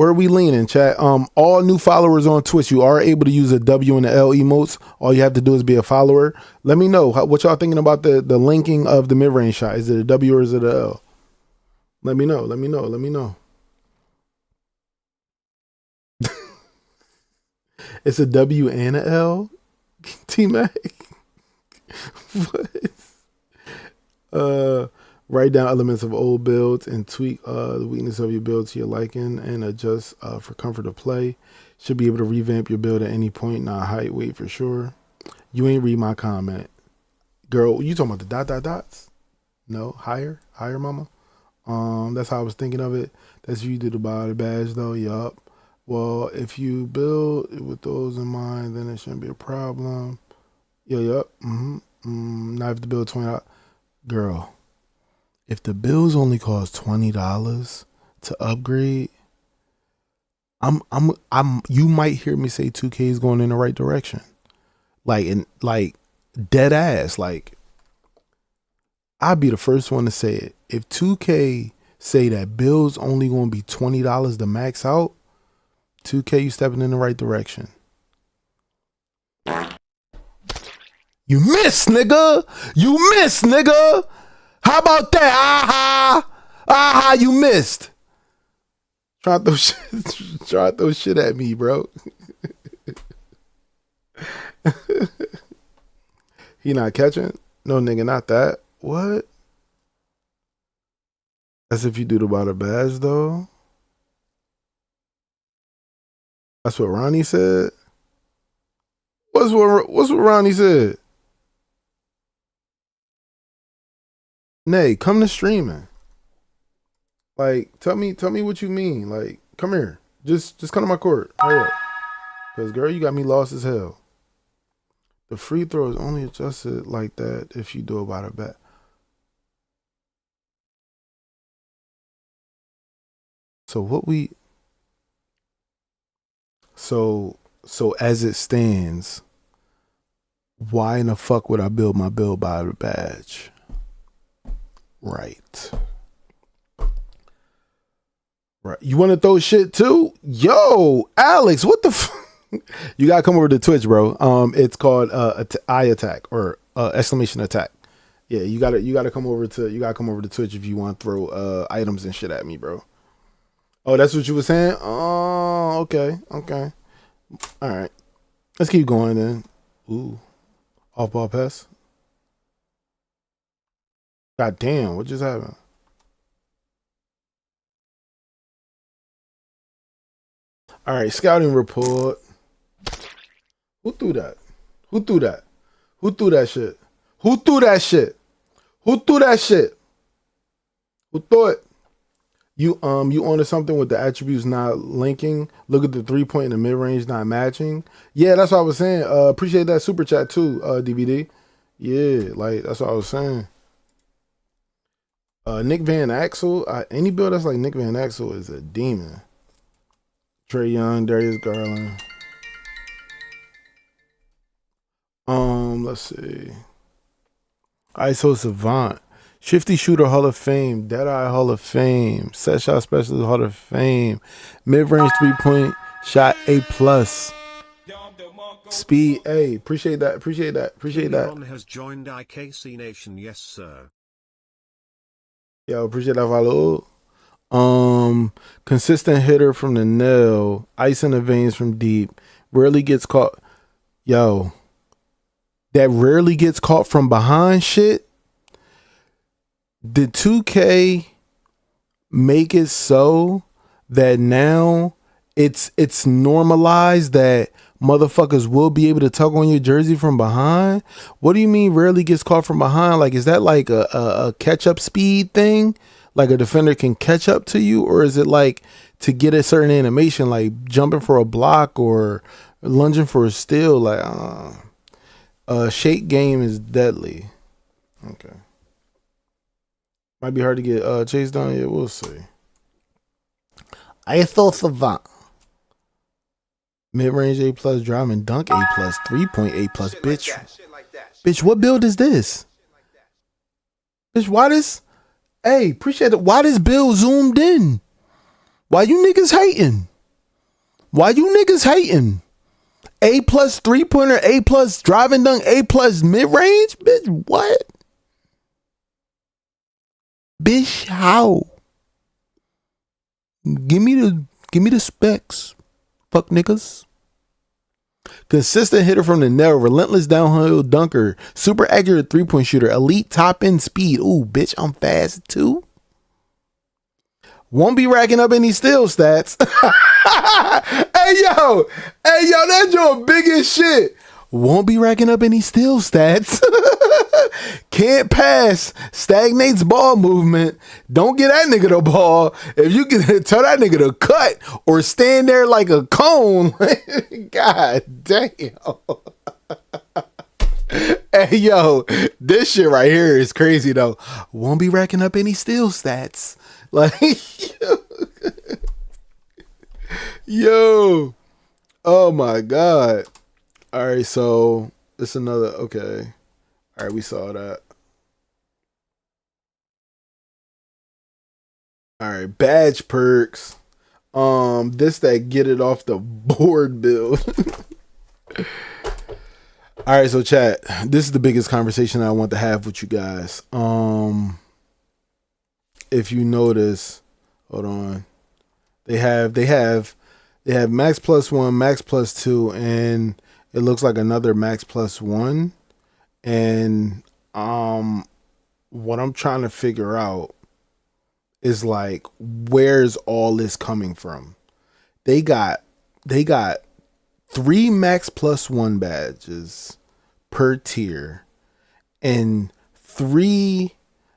are we leaning, chat? All new followers on Twitch, you are able to use a W and the L emotes. All you have to do is be a follower. Let me know what y'all thinking about the linking of the mid range shot. Is it a W or is it a L? Let me know. Let me know. It's a W and a L, T-Mac. What? Write down elements of old builds and tweak the weakness of your build to your liking and adjust for comfort of play. Should be able to revamp your build at any point, not height, weight for sure. You ain't read my comment. Girl, you talking about the dots? No, higher, mama. That's how I was thinking of it. That's you do the body badge though, yup. Well, if you build with those in mind, then it shouldn't be a problem. Yup. Now if the build $20. Girl, if the bills only cost $20 to upgrade, you might hear me say 2K is going in the right direction. Like dead ass. Like, I'd be the first one to say it. If 2K say that bills only gonna be $20 to max out, 2K, you stepping in the right direction. You miss, nigga. How about that? Aha, you missed. Try to throw shit at me, bro. He not catching? No, nigga, not that. What? As if you do the bottom badge, though. That's what Ronnie said. What's what Ronnie said? Nay, come to streaming. Like, tell me what you mean. Like, come here. Just come to my court. Hurry up. Cause girl, you got me lost as hell. The free throw is only adjusted like that if you do it by the back. So as it stands, why in the fuck would I build my build by the badge? Right. You want to throw shit too? Yo, Alex, what the You gotta come over to Twitch, bro. It's called eye attack or exclamation attack. Yeah, you gotta come over to Twitch if you want to throw items and shit at me, bro. Oh, that's what you were saying? Oh, okay. All right. Let's keep going then. Ooh. Off ball pass. God damn, what just happened? All right, scouting report. Who threw that? Who threw that shit? Who threw it? You onto something with the attributes not linking. Look at the 3-point in the mid range not matching. Yeah, that's what I was saying. Appreciate that super chat too, DVD. Yeah, like that's what I was saying. Nick Van Axel. Any build that's like Nick Van Axel is a demon. Trey Young, Darius Garland. Let's see. ISO Savant. Shifty Shooter Hall of Fame. Deadeye Hall of Fame. Set Shot Specialist Hall of Fame. Mid-range 3-point shot A+. Speed. Hey, appreciate that. Appreciate that. Appreciate that. Ron has joined IKC Nation. Yes, sir. Yo, appreciate that follow. Consistent hitter from the nail, ice in the veins from deep, rarely gets caught. Yo, that rarely gets caught from behind shit. Did 2K make it so that now it's normalized that motherfuckers will be able to tug on your jersey from behind? What do you mean rarely gets caught from behind? Like, is that like a catch up speed thing? Like a defender can catch up to you, or is it like to get a certain animation, like jumping for a block or lunging for a steal? Like, shake game is deadly. Okay, might be hard to get chased down. Yeah, we'll see. I thought savant. Mid range A plus, driving dunk A plus, 3-point A plus, Shit bitch. like that. Shit like that. Bitch, what build is this? Bitch, why this? Hey, appreciate it. Why this build zoomed in? Why you niggas hating? Why you niggas hating? A plus 3-pointer, A plus driving dunk, A plus mid range? Bitch, what? Bitch, how? Give me the specs. Fuck niggas. Consistent hitter from the nail, relentless downhill dunker, super accurate 3-point shooter, elite top end speed. Ooh, bitch, I'm fast too. Won't be racking up any steal stats. hey yo, that joint big as shit. Won't be racking up any steal stats. Can't pass. Stagnates ball movement. Don't get that nigga the ball. If you can tell that nigga to cut or stand there like a cone. God damn. Hey yo, this shit right here is crazy though. Won't be racking up any steal stats. Like yo. Oh my god. All right, so it's another okay. All right, we saw that. All right, badge perks. This that get it off the board build. All right, so chat. This is the biggest conversation I want to have with you guys. If you notice, hold on. They have max plus 1, max plus 2, and it looks like another max plus 1. And what I'm trying to figure out is like, where's all this coming from? They got 3 max plus 1 badges per tier and 3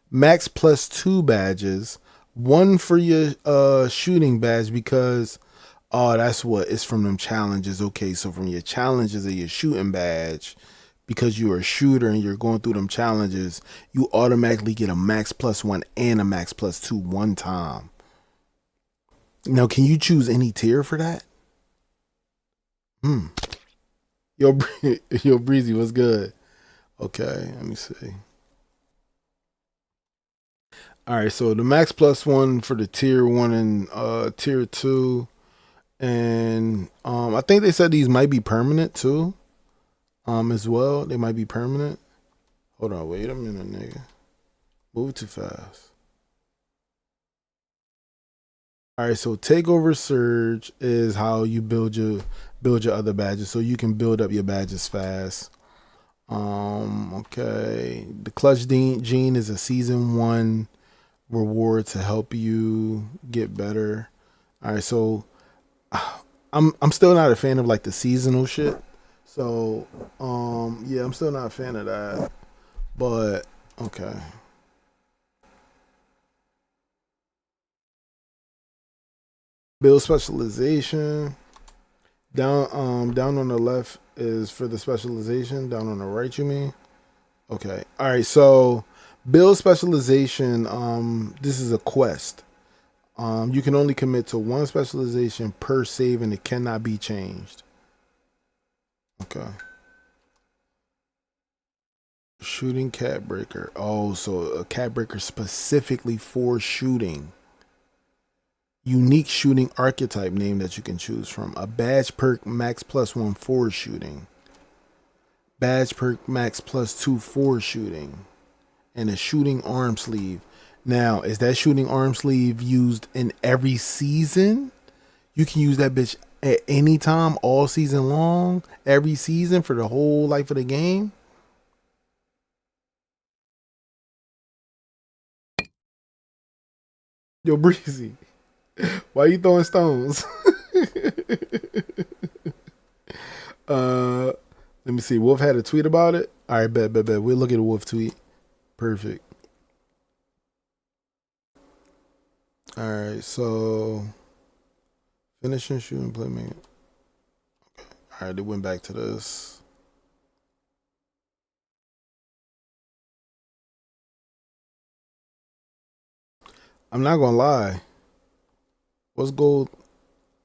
max plus 2 badges, 1 for your shooting badge because that's what it's from them challenges. Okay, so from your challenges and your shooting badge, because you're a shooter and you're going through them challenges, you automatically get a max plus 1 and a max plus 2 one time. Now, can you choose any tier for that? Yo, Breezy, what's good? Okay, let me see. All right, so the max plus 1 for the tier 1 and tier 2. And I think they said these might be permanent too. As well. They might be permanent. Hold on, wait a minute, nigga. Move too fast. Alright, so takeover surge is how you build your other badges, so you can build up your badges fast. Okay. The clutch gene is a season 1 reward to help you get better. Alright, so I'm still not a fan of like the seasonal shit. So, yeah, I'm still not a fan of that, but okay. Build specialization. Down on the left is for the specialization. Down on the right, you mean? Okay. All right. So, build specialization. This is a quest. You can only commit to 1 specialization per save, and it cannot be changed. Okay. Shooting cat breaker. Oh, so a cat breaker specifically for shooting. Unique shooting archetype name that you can choose from. A badge perk max plus 1 for shooting. Badge perk max +2 for shooting. And a shooting arm sleeve. Now, is that shooting arm sleeve used in every season? You can use that bitch at any time, all season long, every season for the whole life of the game. Yo, Breezy, why you throwing stones? Let me see. Wolf had a tweet about it. All right, bet. We'll look at a Wolf tweet. Perfect. All right, so finishing, shooting, playmaking. Okay. All right, they went back to this. I'm not gonna lie. What's gold?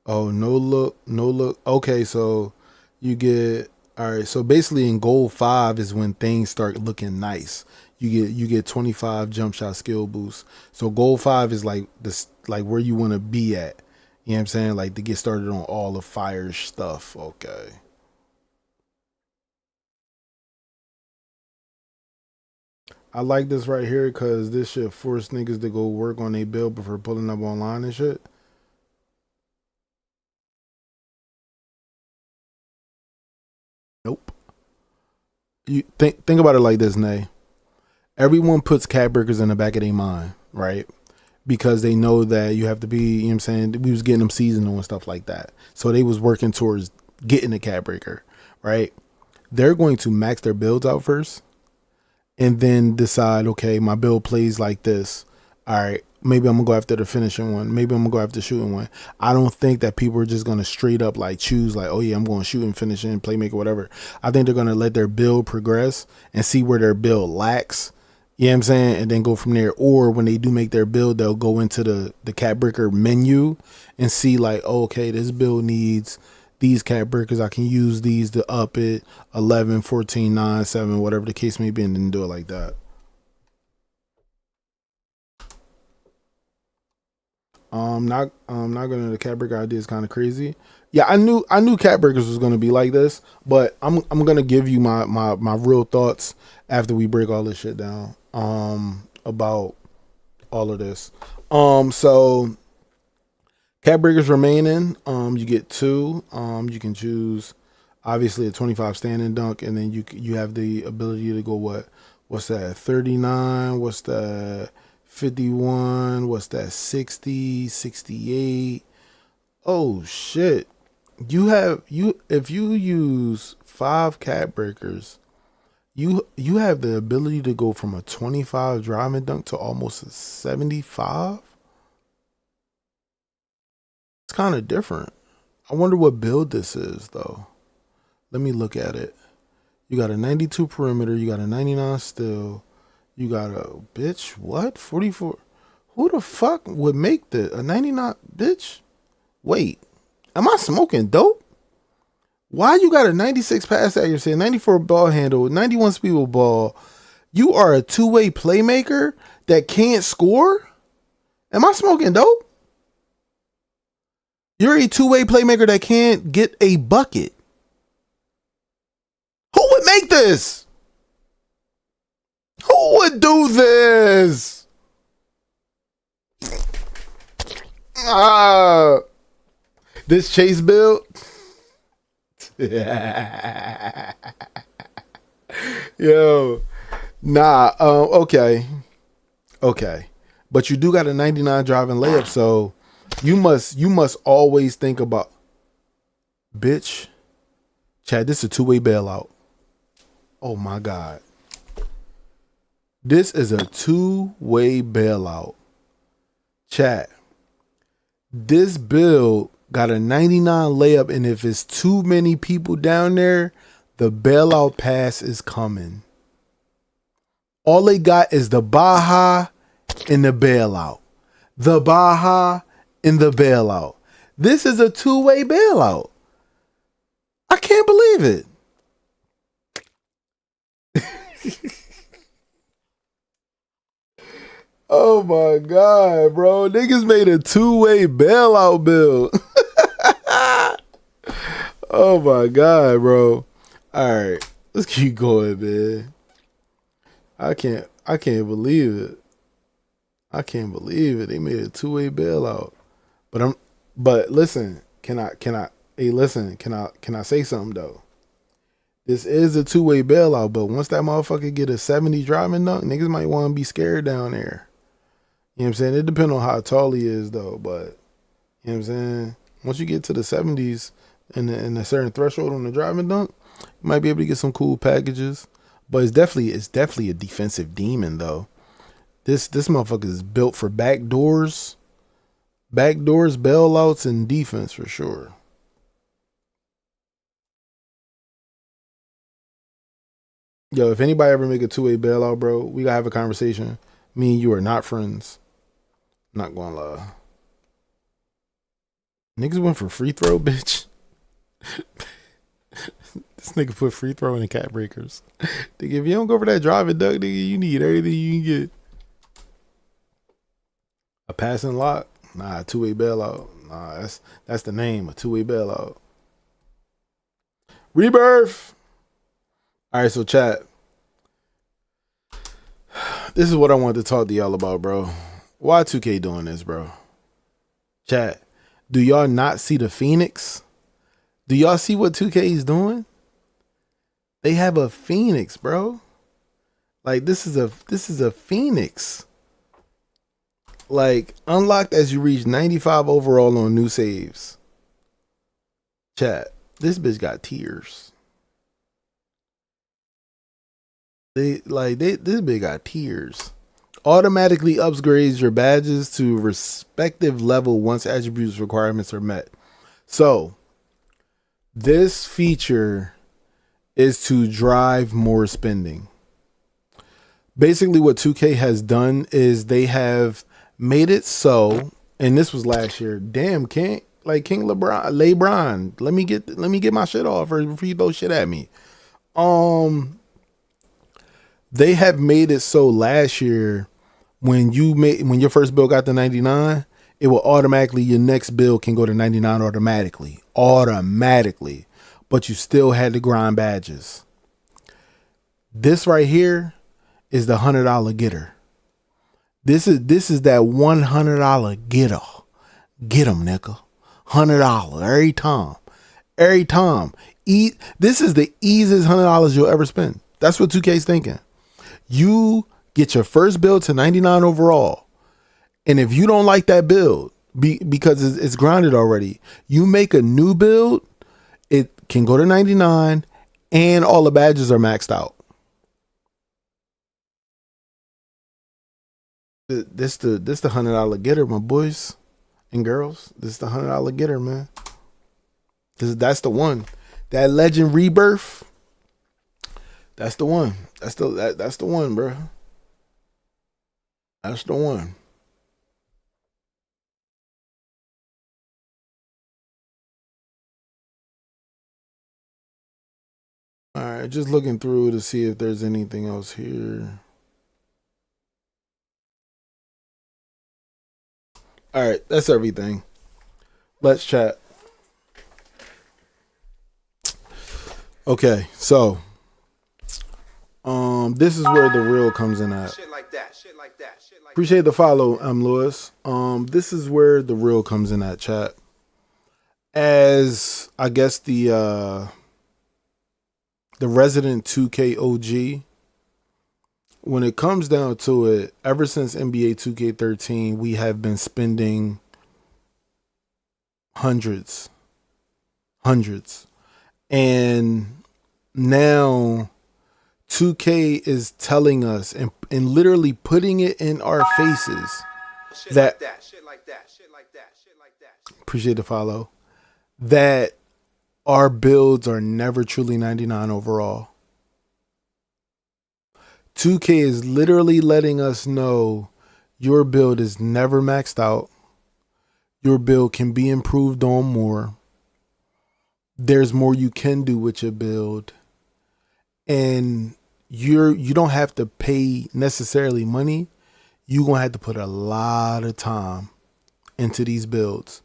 Oh, no look. Okay, so you get all right. So basically, in gold 5 is when things start looking nice. You get 25 jump shot skill boost. So gold 5 is like this, like where you want to be at. You know what I'm saying? Like to get started on all the fire stuff. Okay. I like this right here because this shit force niggas to go work on their build before pulling up online and shit. Nope. You think about it like this, Nay. Everyone puts cat breakers in the back of their mind, right? Because they know that you have to be, you know what I'm saying? We was getting them seasonal and stuff like that. So they was working towards getting a cat breaker, right? They're going to max their builds out first and then decide, okay, my build plays like this. All right, maybe I'm gonna go after the finishing one. Maybe I'm gonna go after the shooting one. I don't think that people are just gonna straight up like choose like, oh yeah, I'm going to shoot and finishing, playmaker, whatever. I think they're gonna let their build progress and see where their build lacks. You know what I'm saying? And then go from there. Or when they do make their build, they'll go into the cat breaker menu and see like, oh, okay, this build needs these cat breakers. I can use these to up it 11, 14, 9, 7, whatever the case may be, and then do it like that. Not gonna the cat breaker idea is kind of crazy. Yeah, I knew cat breakers was gonna be like this, but I'm gonna give you my real thoughts after we break all this shit down. About all of this. So cat breakers remaining. You get 2. You can choose obviously a 25 standing dunk, and then you have the ability to go what's that 39? What's that 51? What's that 60? 68? Oh shit! If you use 5 cat breakers. You have the ability to go from a 25 driving dunk to almost a 75. It's kind of different. I wonder what build this is though. Let me look at it. You got a 92 perimeter. You got a 99 still. You got a bitch. What 44? Who the fuck would make a 99 bitch? Wait, am I smoking dope? Why you got a 96 pass accuracy, a 94 ball handle, 91 speed with ball? You are a two-way playmaker that can't score? Am I smoking dope? You're a two-way playmaker that can't get a bucket. Who would make this? Who would do this? This Chase build? Yo, nah. Okay, but you do got a 99 driving layup, so you must always think about, bitch, Chad. This is a two-way bailout. Oh my god, this is a two-way bailout, Chad. This build got a 99 layup, and if it's too many people down there, the bailout pass is coming. All they got is the Baja and the bailout. The Baja and the bailout. This is a two-way bailout. I can't believe it. Oh my god, bro. Niggas made a two-way bailout build. Oh my god, bro. All right. Let's keep going, man. I can't believe it. I can't believe it. They made a two-way bailout. But listen, can I say something though? This is a two-way bailout, but once that motherfucker get a 70 driving dunk, niggas might want to be scared down there. You know what I'm saying? It depends on how tall he is though, but you know what I'm saying? Once you get to the 70s and a certain threshold on the driving dunk, you might be able to get some cool packages. But it's definitely a defensive demon though. This motherfucker is built for backdoors, bailouts, and defense for sure. Yo, if anybody ever make a two-way bailout, bro, we gotta have a conversation. Me and you are not friends. Not gonna lie. Niggas went for free throw, bitch. This nigga put free throw in the cat breakers. Nigga, if you don't go for that driving dunk, nigga, you need everything you can get. A passing lock? Nah, a two-way bailout. Nah, that's the name, a two-way bailout. Rebirth. All right, so chat. This is what I wanted to talk to y'all about, bro. Why 2K doing this, bro? Chat. Do y'all not see the Phoenix? Do y'all see what 2K is doing? They have a Phoenix, bro. Like this is a Phoenix. Like unlocked as you reach 95 overall on new saves. Chat. This bitch got tears. This bitch got tears. Automatically upgrades your badges to respective level once attributes requirements are met. So this feature is to drive more spending. Basically what 2K has done is they have made it so, and this was last year. Damn, King LeBron. Let me get my shit off before you throw shit at me. They have made it so last year when your first build got to 99, it will automatically, your next build can go to 99 automatically. But you still had to grind badges. This right here is the $100 getter. This is that $100 getter. Get 'em, nigga. $100 every time. This is the easiest $100 you'll ever spend. That's what 2K's thinking. You get your first build to 99 overall. And if you don't like that build, because it's grounded already, you make a new build, it can go to 99 and all the badges are maxed out. This the $100 getter, my boys and girls. This is the $100 getter, man. That's the one. That Legend Rebirth. That's the one. That's the one, bro. That's the one. All right, just looking through to see if there's anything else here. All right, that's everything. Let's chat. Okay, so this is where the real comes in at. Shit like that. Appreciate the follow, Lewis. This is where the real comes in at, chat. As I guess the resident 2K OG, when it comes down to it, ever since NBA 2K13, we have been spending hundreds. And now 2K is telling us and literally putting it in our faces Shit like that. Appreciate the follow. That our builds are never truly 99 overall. 2K is literally letting us know your build is never maxed out. Your build can be improved on more. There's more you can do with your build. And you don't have to pay necessarily money. You're going to have to put a lot of time into these builds.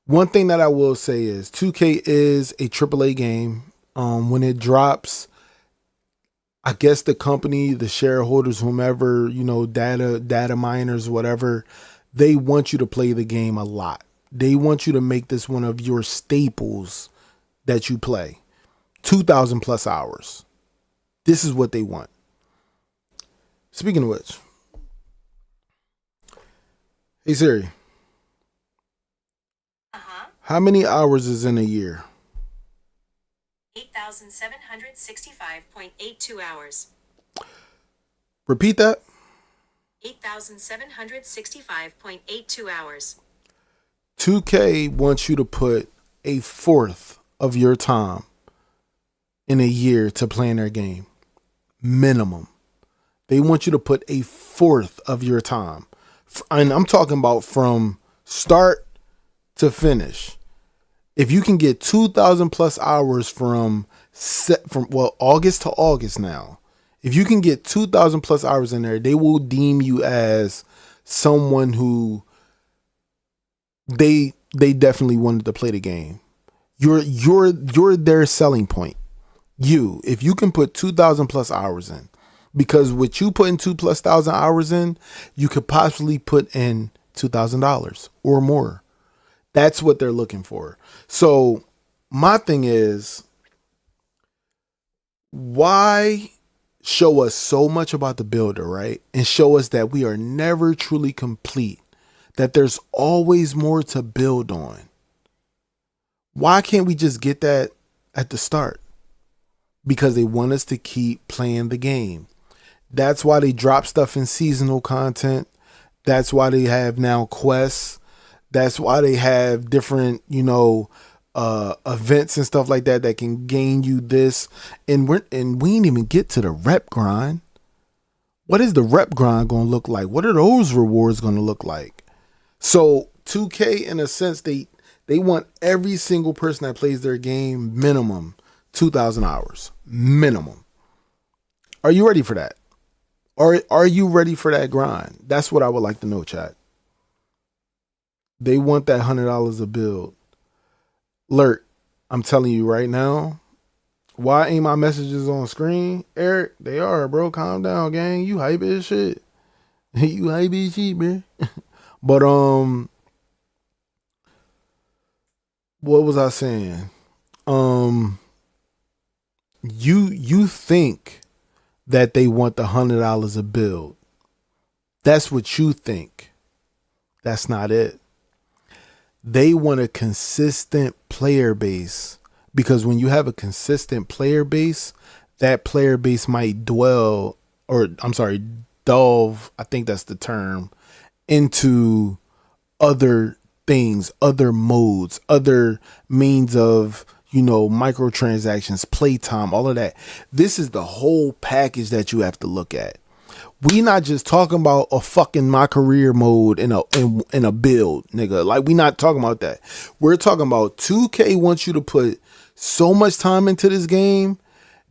One thing that I will say is 2K is a AAA game. When it drops, I guess the company, the shareholders, whomever, data miners, whatever, they want you to play the game a lot. They want you to make this one of your staples that you play. 2,000 plus hours. This is what they want. Speaking of which, hey Siri, how many hours is in a year? 8,765.82 hours. Repeat that. 8,765.82 hours. 2K wants you to put a fourth of your time in a year to playing their game. Minimum. They want you to put a fourth of your time. And I'm talking about from start to finish. If you can get 2,000 plus hours from August to August now, if you can get 2,000 plus hours in there, they will deem you as someone who they definitely wanted to play the game. You're their selling point. If you can put 2,000 plus hours in, because with you putting 2,000+ hours in, you could possibly put in $2,000 or more. That's what they're looking for. So my thing is, why show us so much about the builder, right? And show us that we are never truly complete, that there's always more to build on. Why can't we just get that at the start? Because they want us to keep playing the game. That's why they drop stuff in seasonal content. That's why they have now quests. That's why they have different, events and stuff like that that can gain you this. And we didn't even get to the rep grind. What is the rep grind going to look like? What are those rewards going to look like? So 2K, in a sense, they want every single person that plays their game minimum 2,000 hours. Minimum. Are you ready for that? Are you ready for that grind? That's what I would like to know, chat. They want that $100 a build. Lurk, I'm telling you right now, why ain't my messages on screen? Eric, they are, bro. Calm down, gang. You hype as shit. You hype as shit, man. But what was I saying? You think that they want the $100 a build. That's what you think. That's not it. They want a consistent player base, because when you have a consistent player base, that player base might delve, I think that's the term, into other things, other modes, other means of, microtransactions, playtime, all of that. This is the whole package that you have to look at. We not just talking about a fucking my career mode in a build, nigga. Like, we not talking about that. We're talking about 2K wants you to put so much time into this game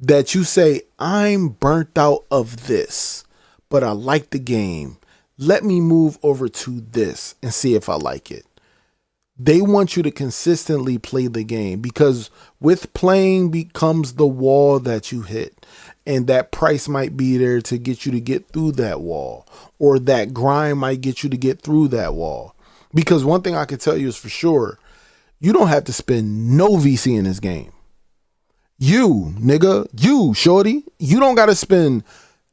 that you say, I'm burnt out of this, but I like the game. Let me move over to this and see if I like it. They want you to consistently play the game, because with playing becomes the wall that you hit. And that price might be there to get you to get through that wall, or that grind might get you to get through that wall. Because one thing I can tell you is for sure, you don't have to spend no VC in this game. You, nigga, you, shorty, you don't got to spend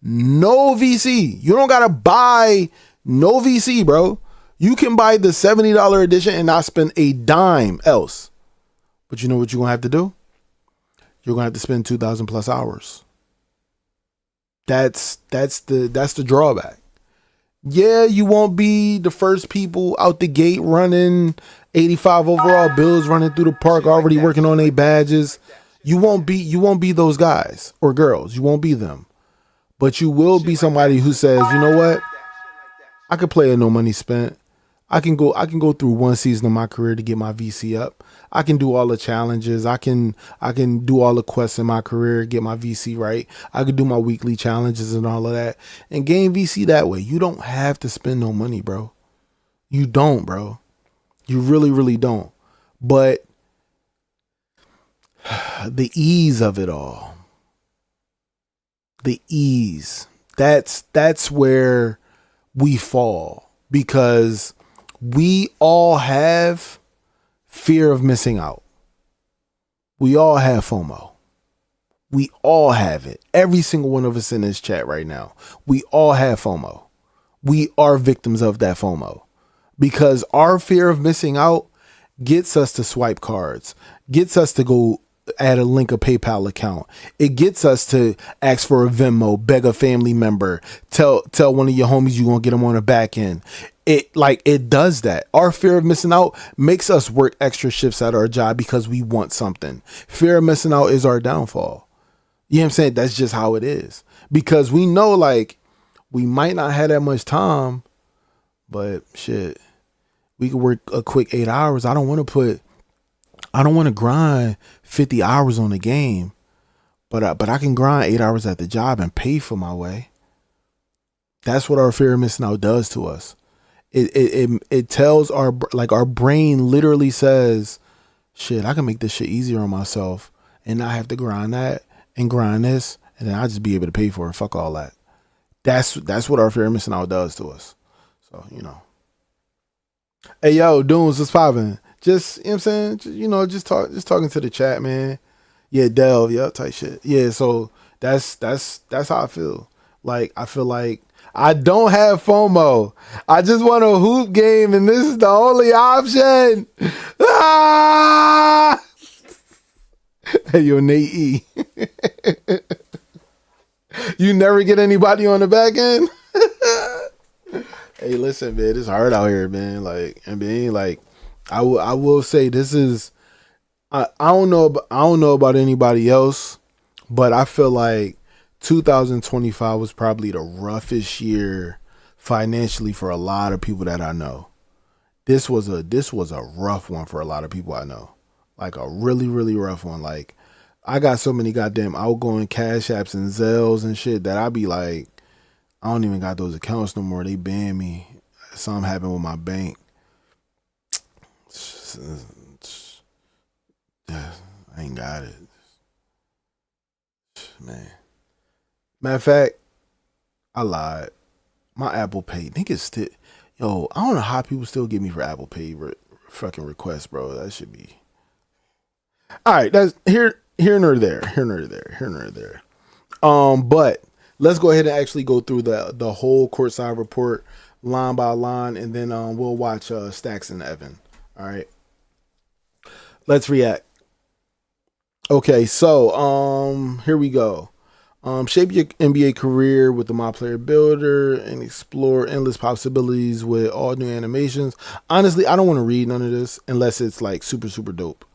no VC. You don't got to buy no VC, bro. You can buy the $70 edition and not spend a dime else. But you know what you're going to have to do? You're going to have to spend 2,000 plus hours. That's the drawback. Yeah, you won't be the first people out the gate running 85 overall builds, running through the park, already working on their badges. You won't be those guys or girls. You won't be them. But you will be somebody who says, you know what? I could play at no money spent. I can go through one season of my career to get my VC up. I can do all the challenges. I can do all the quests in my career, get my VC right. I can do my weekly challenges and all of that and gain VC that way. You don't have to spend no money, bro. You don't, bro. You really, really don't. But the ease of it all, the ease. That's where we fall, because we all have fear of missing out. We all have FOMO. We all have it. Every single one of us in this chat right now, we all have FOMO. We are victims of that FOMO, because our fear of missing out gets us to swipe cards, gets us to go add a link a PayPal account. It gets us to ask for a Venmo, beg a family member, tell one of your homies you gonna get them on the back end. It does that. Our fear of missing out makes us work extra shifts at our job because we want something. Fear of missing out is our downfall. You know what I'm saying? That's just how it is, because we know, like, we might not have that much time, but shit, we could work a quick 8 hours. I don't want to grind 50 hours on the game, but I can grind 8 hours at the job and pay for my way. That's what our fear of missing out does to us. It tells our brain literally says, shit, I can make this shit easier on myself and not have to grind that and grind this, and then I'll just be able to pay for it. Fuck all that. That's what our fear of missing out does to us. So, Hey, yo, Dunes, what's poppin'? Just, you know what I'm saying? Just talking to the chat, man. Yeah, Delve, yeah, type shit. Yeah, so that's how I feel. Like, I feel like I don't have FOMO. I just want a hoop game, and this is the only option. Ah! Hey, yo, Nate E. You never get anybody on the back end? Hey, listen, man, it's hard out here, man. Like, I mean, like, I will say this is, I don't know about anybody else, but I feel like 2025 was probably the roughest year financially for a lot of people that I know. This was a rough one for a lot of people I know. Like a really, really rough one. Like, I got so many goddamn outgoing Cash Apps and Zells and shit that I be like, I don't even got those accounts no more. They banned me. Something happened with my bank. I ain't got it. Man. Matter of fact, I lied. My Apple Pay. Niggas still. Yo, I don't know how people still get me for Apple Pay fucking requests, bro. That should be. Alright, that's here nor there. Here nor there. But let's go ahead and actually go through the whole courtside report line by line, and then we'll watch Stacks and Evan. All right, let's react. Okay, so here we go. Shape your NBA career with the Myplayer Builder and explore endless possibilities with all new animations. Honestly, I don't want to read none of this unless it's like super, super dope.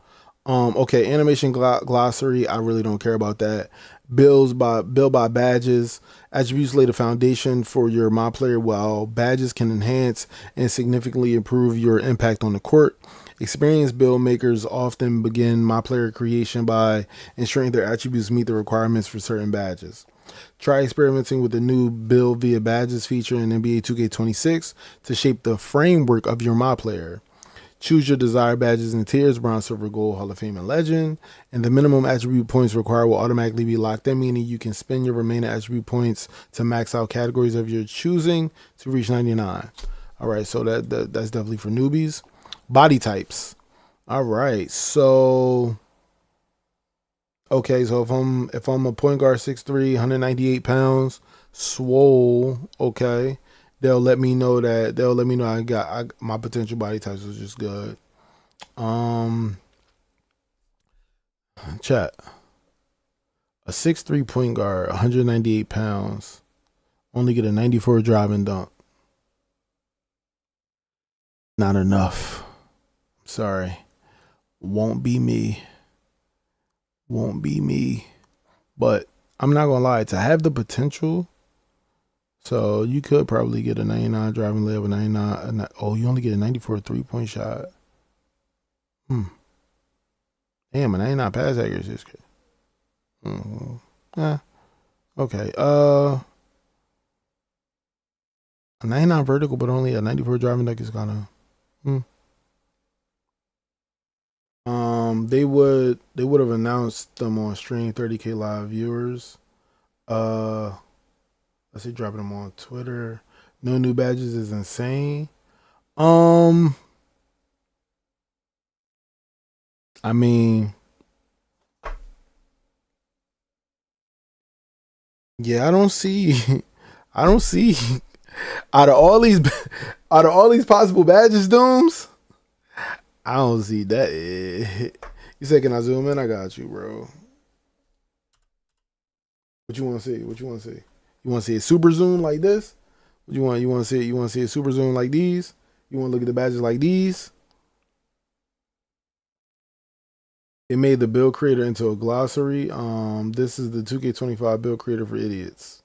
Okay, animation glossary. I really don't care about that. Build by badges. Attributes lay the foundation for your Myplayer, while badges can enhance and significantly improve your impact on the court. Experienced build makers often begin Myplayer creation by ensuring their attributes meet the requirements for certain badges. Try experimenting with the new build via badges feature in NBA 2K26 to shape the framework of your Myplayer. Choose your desired badges and tiers: bronze, silver, gold, Hall of Fame, and legend. And the minimum attribute points required will automatically be locked in, meaning you can spend your remaining attribute points to max out categories of your choosing to reach 99. All right, so that's definitely for newbies. Body types. All right, so okay, so if I'm a point guard, 6'3", 198 pounds, swole, okay. They'll let me know my potential body types was just good. Chat. A 6'3" point guard, 198 pounds, only get a 94 drive and dunk. Not enough. Sorry. Won't be me. But I'm not gonna lie, to have the potential. So you could probably get a 99 driving layup, a 99. Oh, you only get a 94 3-point shot. Damn, a 99 pass accuracy is good. Okay. A 99 vertical, but only a 94 driving dunk is kind of. They would have announced them on stream, 30K live viewers. Let's see, dropping them on Twitter. No new badges is insane. I mean, yeah, I don't see out of all these possible badges, Dooms. I don't see that. You said, can I zoom in? I got you, bro. What you want to see? What you want to see? You want to see a super zoom like this? What you want? You want to see? You want to see a super zoom like these? You want to look at the badges like these? It made the build creator into a glossary. This is the 2K25 build creator for idiots.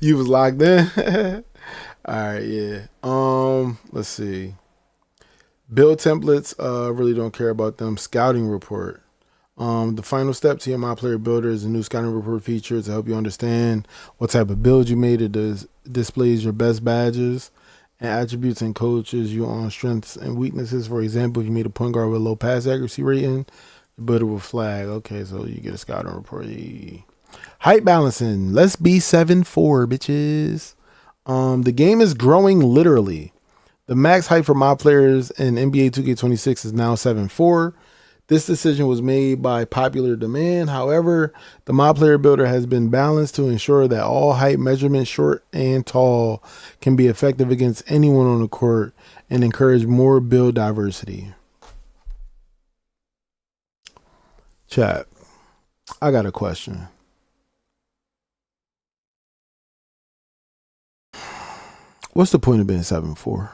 You was locked in. All right, yeah. Let's see. Build templates. Really don't care about them. Scouting report. The final step to your Myplayer builder is a new scouting report feature to help you understand what type of build you made. It displays your best badges and attributes and coaches you on strengths and weaknesses. For example, if you made a point guard with a low pass accuracy rating, the builder will flag. Okay, so you get a scouting report. Height balancing. Let's be 7'4", bitches. The game is growing literally. The max height for my players in NBA 2K26 is now 7'4". This decision was made by popular demand. However, the My Player Builder has been balanced to ensure that all height measurements, short and tall, can be effective against anyone on the court and encourage more build diversity. Chat, I got a question. What's the point of being 7'4"?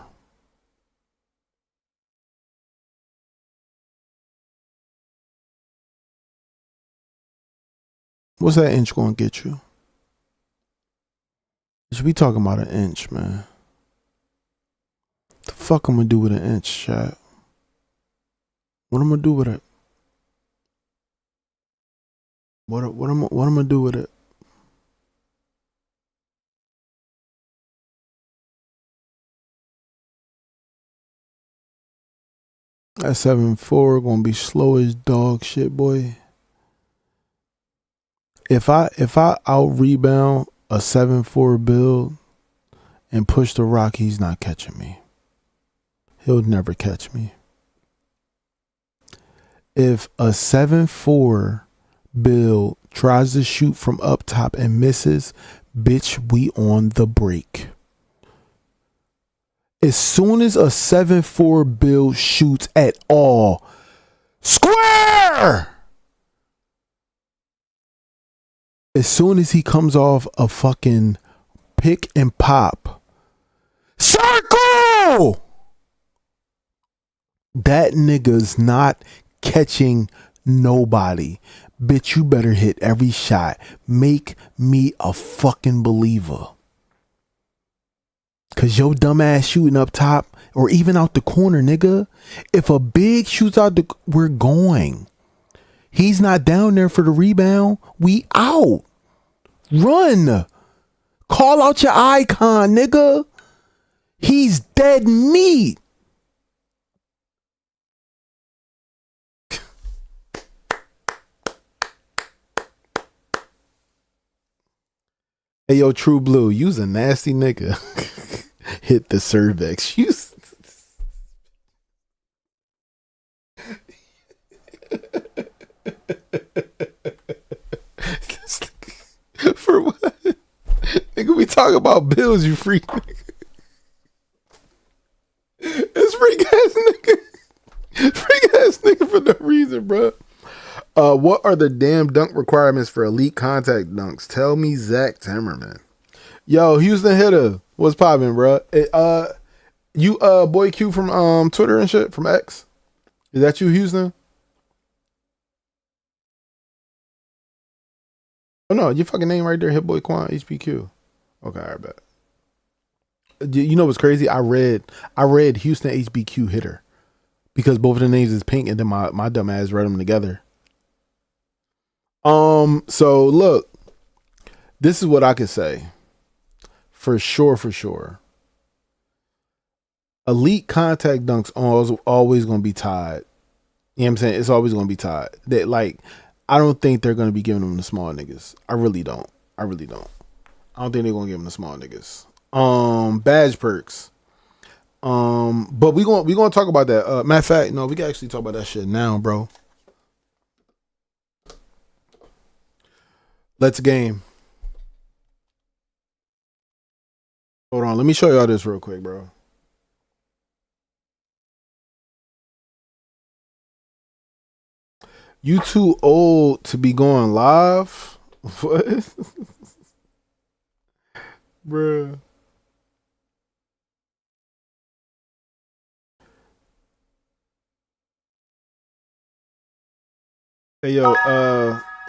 What's that inch going to get you? You should be talking about an inch, man. The fuck I'm going to do with an inch, chat? What I'm going to do with it? What am I going to do with it? That 7'4" going to be slow as dog shit, boy. If I out rebound a 7'4" build and push the rock, he's not catching me. He'll never catch me. If a 7'4" build tries to shoot from up top and misses, bitch, we on the break. As soon as a 7'4" build shoots at all, square! As soon as he comes off a fucking pick and pop, circle! That nigga's not catching nobody. Bitch, you better hit every shot. Make me a fucking believer. Cause your dumb ass shooting up top or even out the corner, nigga. If a big shoots out we're going. He's not down there for the rebound. We out. Run. Call out your icon, nigga. He's dead meat. Hey, yo, True Blue, you's a nasty nigga. Hit the cervix. You. For what? Nigga, we talk about bills, you freak nigga. It's freak ass nigga. Freak ass nigga for no reason, bro. What are the damn dunk requirements for elite contact dunks? Tell me, Zach Timmerman. Yo, Houston hitter, what's poppin', bro? You boy Q from Twitter and shit, from X. Is that you, Houston? Oh no, your fucking name right there, Hit Boy Quan HPQ. Okay, I bet. You know what's crazy? I read Houston HBQ hitter because both of the names is pink, and then my dumb ass read them together. So look, This is what I could say. For sure. Elite contact dunks always going to be tied. You know what I'm saying? It's always going to be tied. That, like, I don't think they're going to be giving them the small niggas. I really don't. I don't think they're going to give them the small niggas. Badge perks. But we going to talk about that. Matter of fact, no, we can actually talk about that shit now, bro. Let's game. Hold on, let me show y'all this real quick, bro. You too old to be going live? What? Bruh. Hey, yo,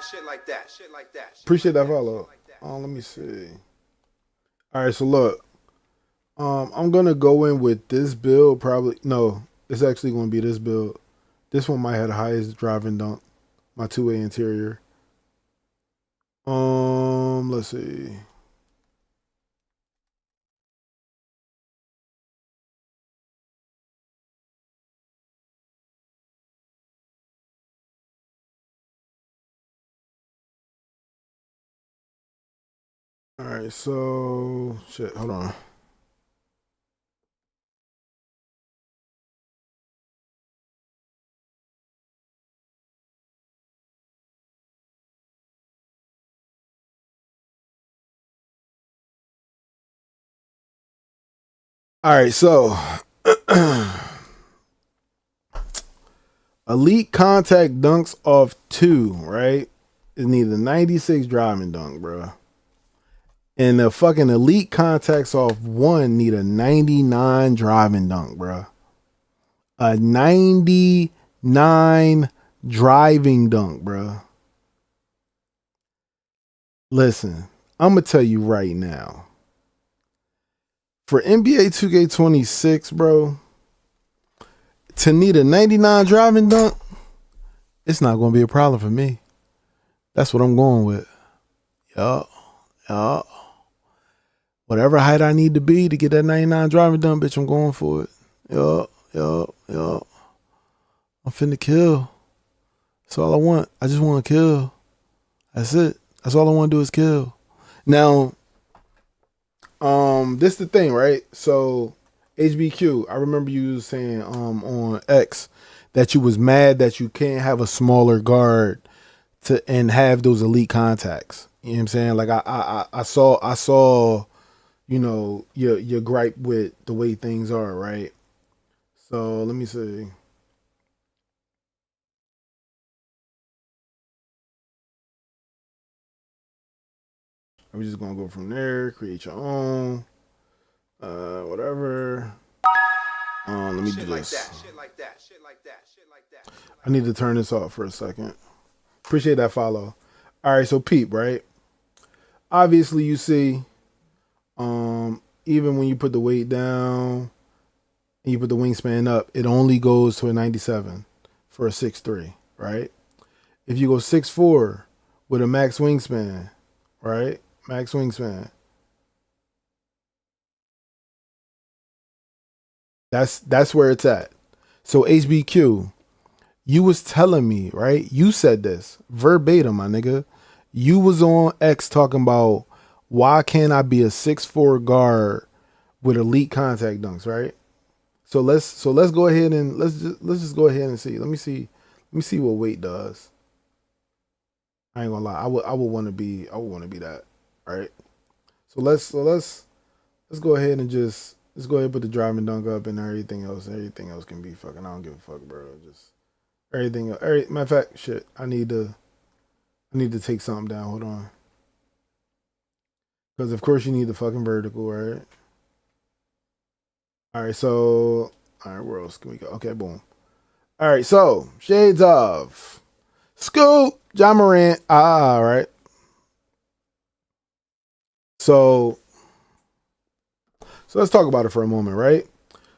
Shit like that. Shit like that. appreciate that follow. Let me see. All right, so look. I'm gonna go in with this build. Probably no. It's actually gonna be this build. This one might have the highest driving dunk. My two-way interior. Let's see. All right, so shit. Hold on. All right, so elite contact dunks off 2, right? It need a 96 driving dunk, bro. And the fucking elite contacts off 1 need a 99 driving dunk, bro. A 99 driving dunk, bro. Listen, I'm gonna tell you right now. For NBA 2K26, bro, to need a 99 driving dunk, it's not gonna be a problem for me. That's what I'm going with. Yup. Whatever height I need to be to get that 99 driving dunk, bitch, I'm going for it. Yup. I'm finna kill. That's all I want. I just want to kill. That's it. That's all I want to do is kill. Now, this the thing, right? So, HBQ, I remember you saying on X that you was mad that you can't have a smaller guard and have those elite contacts. You know what I'm saying? Like I saw, you know, your gripe with the way things are, right? So let me see. I'm just gonna go from there, create your own, whatever. Let me do this. Shit like that. I need to turn this off for a second. Appreciate that follow. All right, so peep, right? Obviously, you see, even when you put the weight down and you put the wingspan up, it only goes to a 97 for a 6'3", right? If you go 6'4" with a max wingspan, right? Max wingspan. That's where it's at. So HBQ, you was telling me, right? You said this verbatim, my nigga. You was on X talking about why can't I be a 6'4" guard with elite contact dunks, right? So let's go ahead and let's just go ahead and see. Let me see what weight does. I ain't gonna lie. I would want to be that, right? So let's go ahead and let's go ahead and put the driving dunk up and everything else. Everything else can be fucking. I don't give a fuck, bro. Just everything else. Matter of fact, shit. I need to take something down. Hold on. Because of course you need the fucking vertical, right? All right, so where else can we go? Okay, boom. All right, so shades of Scoop, John Morant. All right. So let's talk about it for a moment, right?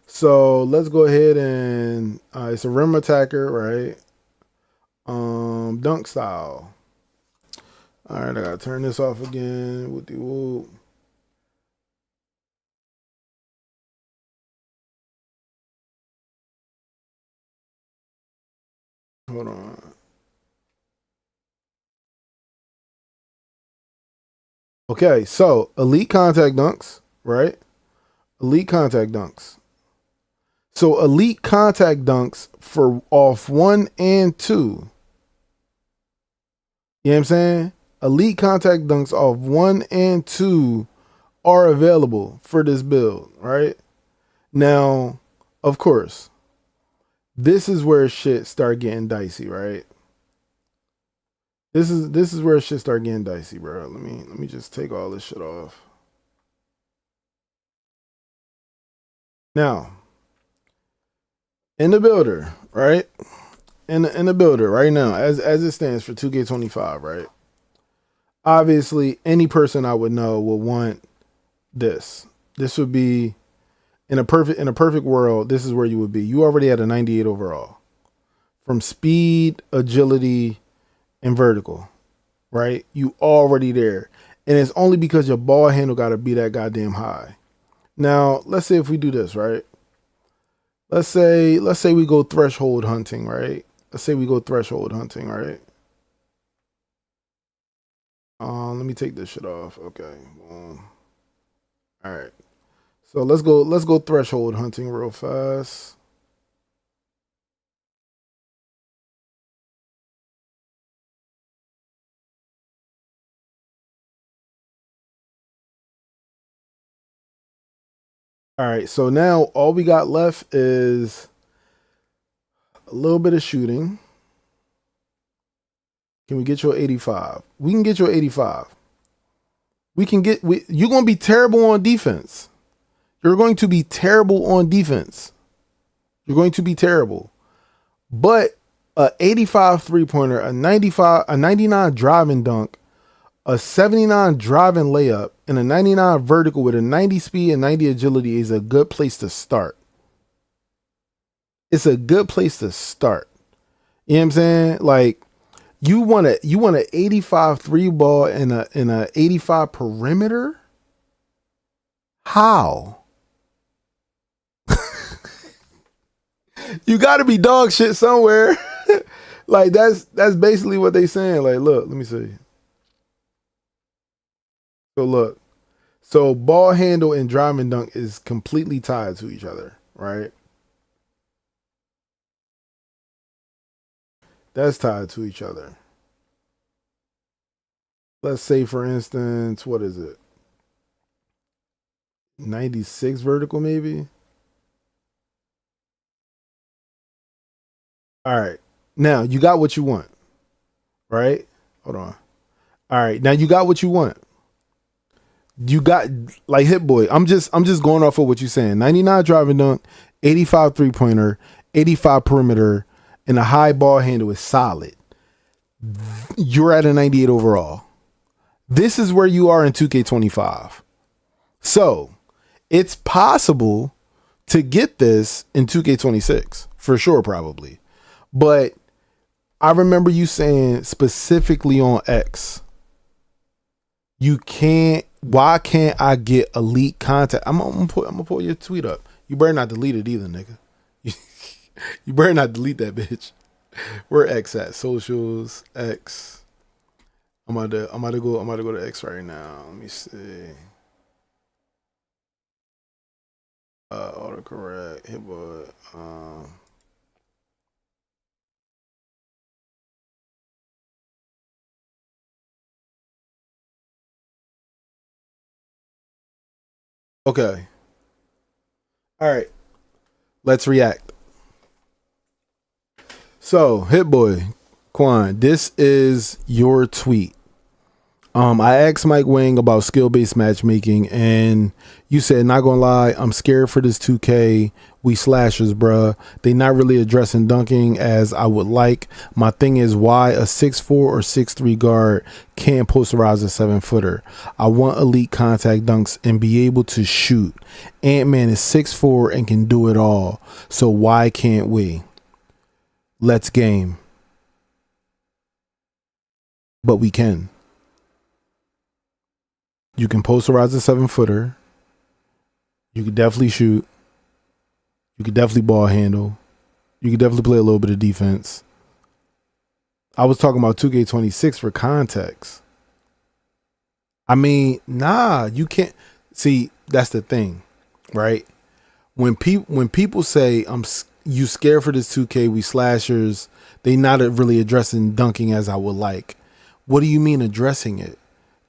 So let's go ahead and it's a rim attacker, right? Dunk style. All right, I gotta turn this off again. With the whoop. Hold on. Okay, so elite contact dunks, right? Elite contact dunks. So elite contact dunks for off 1 and 2. You know what I'm saying? Elite contact dunks off 1 and 2 are available for this build, right? Now, of course, this is where shit start getting dicey, right? This is where shit start getting dicey, bro. Let me just take all this shit off. Now, in the builder, right? In the builder right now, as it stands for 2K25, right? Obviously, any person I would know would want this. This would be in a perfect world. This is where you would be. You already had a 98 overall from speed, agility, and vertical, right? You already there, and it's only because your ball handle got to be that goddamn high. Now, let's say if we do this, right? Let's say we go threshold hunting, right? Let's say we go threshold hunting, right? Let me take this shit off. Okay. All right. So let's go threshold hunting real fast. All right. So now all we got left is a little bit of shooting. Can we get your 85? We can get your 85. You're going to be terrible on defense. You're going to be terrible on defense. You're going to be terrible. But a 85 three-pointer, a 99 driving dunk, a 79 driving layup, and a 99 vertical with a 90 speed and 90 agility is a good place to start. It's a good place to start. You know what I'm saying? Like, you want an 85 three ball and a 85 perimeter? How? You got to be dog shit somewhere. Like, that's basically what they saying. Like, look, let me see. So look, so ball handle and driving dunk is completely tied to each other, right? That's tied to each other. Let's say, for instance, what is it? 96 vertical, maybe? All right. Now you got what you want, right? Hold on. All right. Now you got what you want. You got, like, Hit Boy. I'm just going off of what you're saying. 99 driving dunk, 85 3-pointer, 85 perimeter, and a high ball handle is solid. You're at a 98 overall. This is where you are in 2K25. So it's possible to get this in 2K26 for sure, probably. But I remember you saying specifically on X, you can't. Why can't I get elite contact? I'm gonna pull your tweet up. You better not delete it either, nigga. You better not delete that bitch. Where X at? Socials X. I'm about to go to X right now. Let me see. Autocorrect. Hit boy. Okay. All right. Let's react. So, Hit Boy, Quan, this is your tweet. I asked Mike Wang about skill-based matchmaking, and you said, not gonna lie, I'm scared for this 2K. We slashers, bruh. They not really addressing dunking as I would like. My thing is why a 6'4" or 6'3" guard can't posterize a 7-footer. I want elite contact dunks and be able to shoot. Ant-Man is 6'4" and can do it all. So why can't we? Let's game. But we can. You can posterize a 7-footer. You could definitely shoot. You could definitely ball handle. You could definitely play a little bit of defense. I was talking about 2K26 for context. I mean, nah, you can't. See, that's the thing, right? When people say you scared for this 2K, we slashers, they not really addressing dunking as I would like. What do you mean addressing it?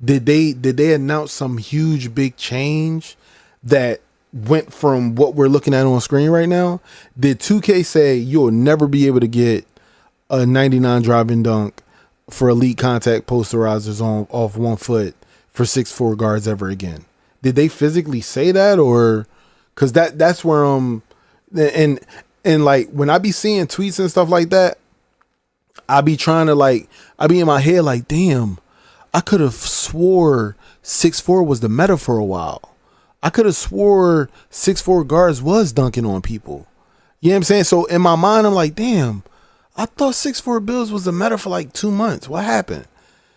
Did they announce some huge big change that went from what we're looking at on screen right now? Did 2K say you'll never be able to get a 99 driving dunk for elite contact posterizers on off 1 foot for 6'4" guards ever again? Did they physically say that, or because that's where and like when I be seeing tweets and stuff like that, I be trying to I be in my head like, damn, I could have swore 6'4" was the meta for a while. I could have swore 6'4" guards was dunking on people. You know what I'm saying? So in my mind, I'm like, damn, I thought 6'4" builds was the meta for like 2 months. What happened?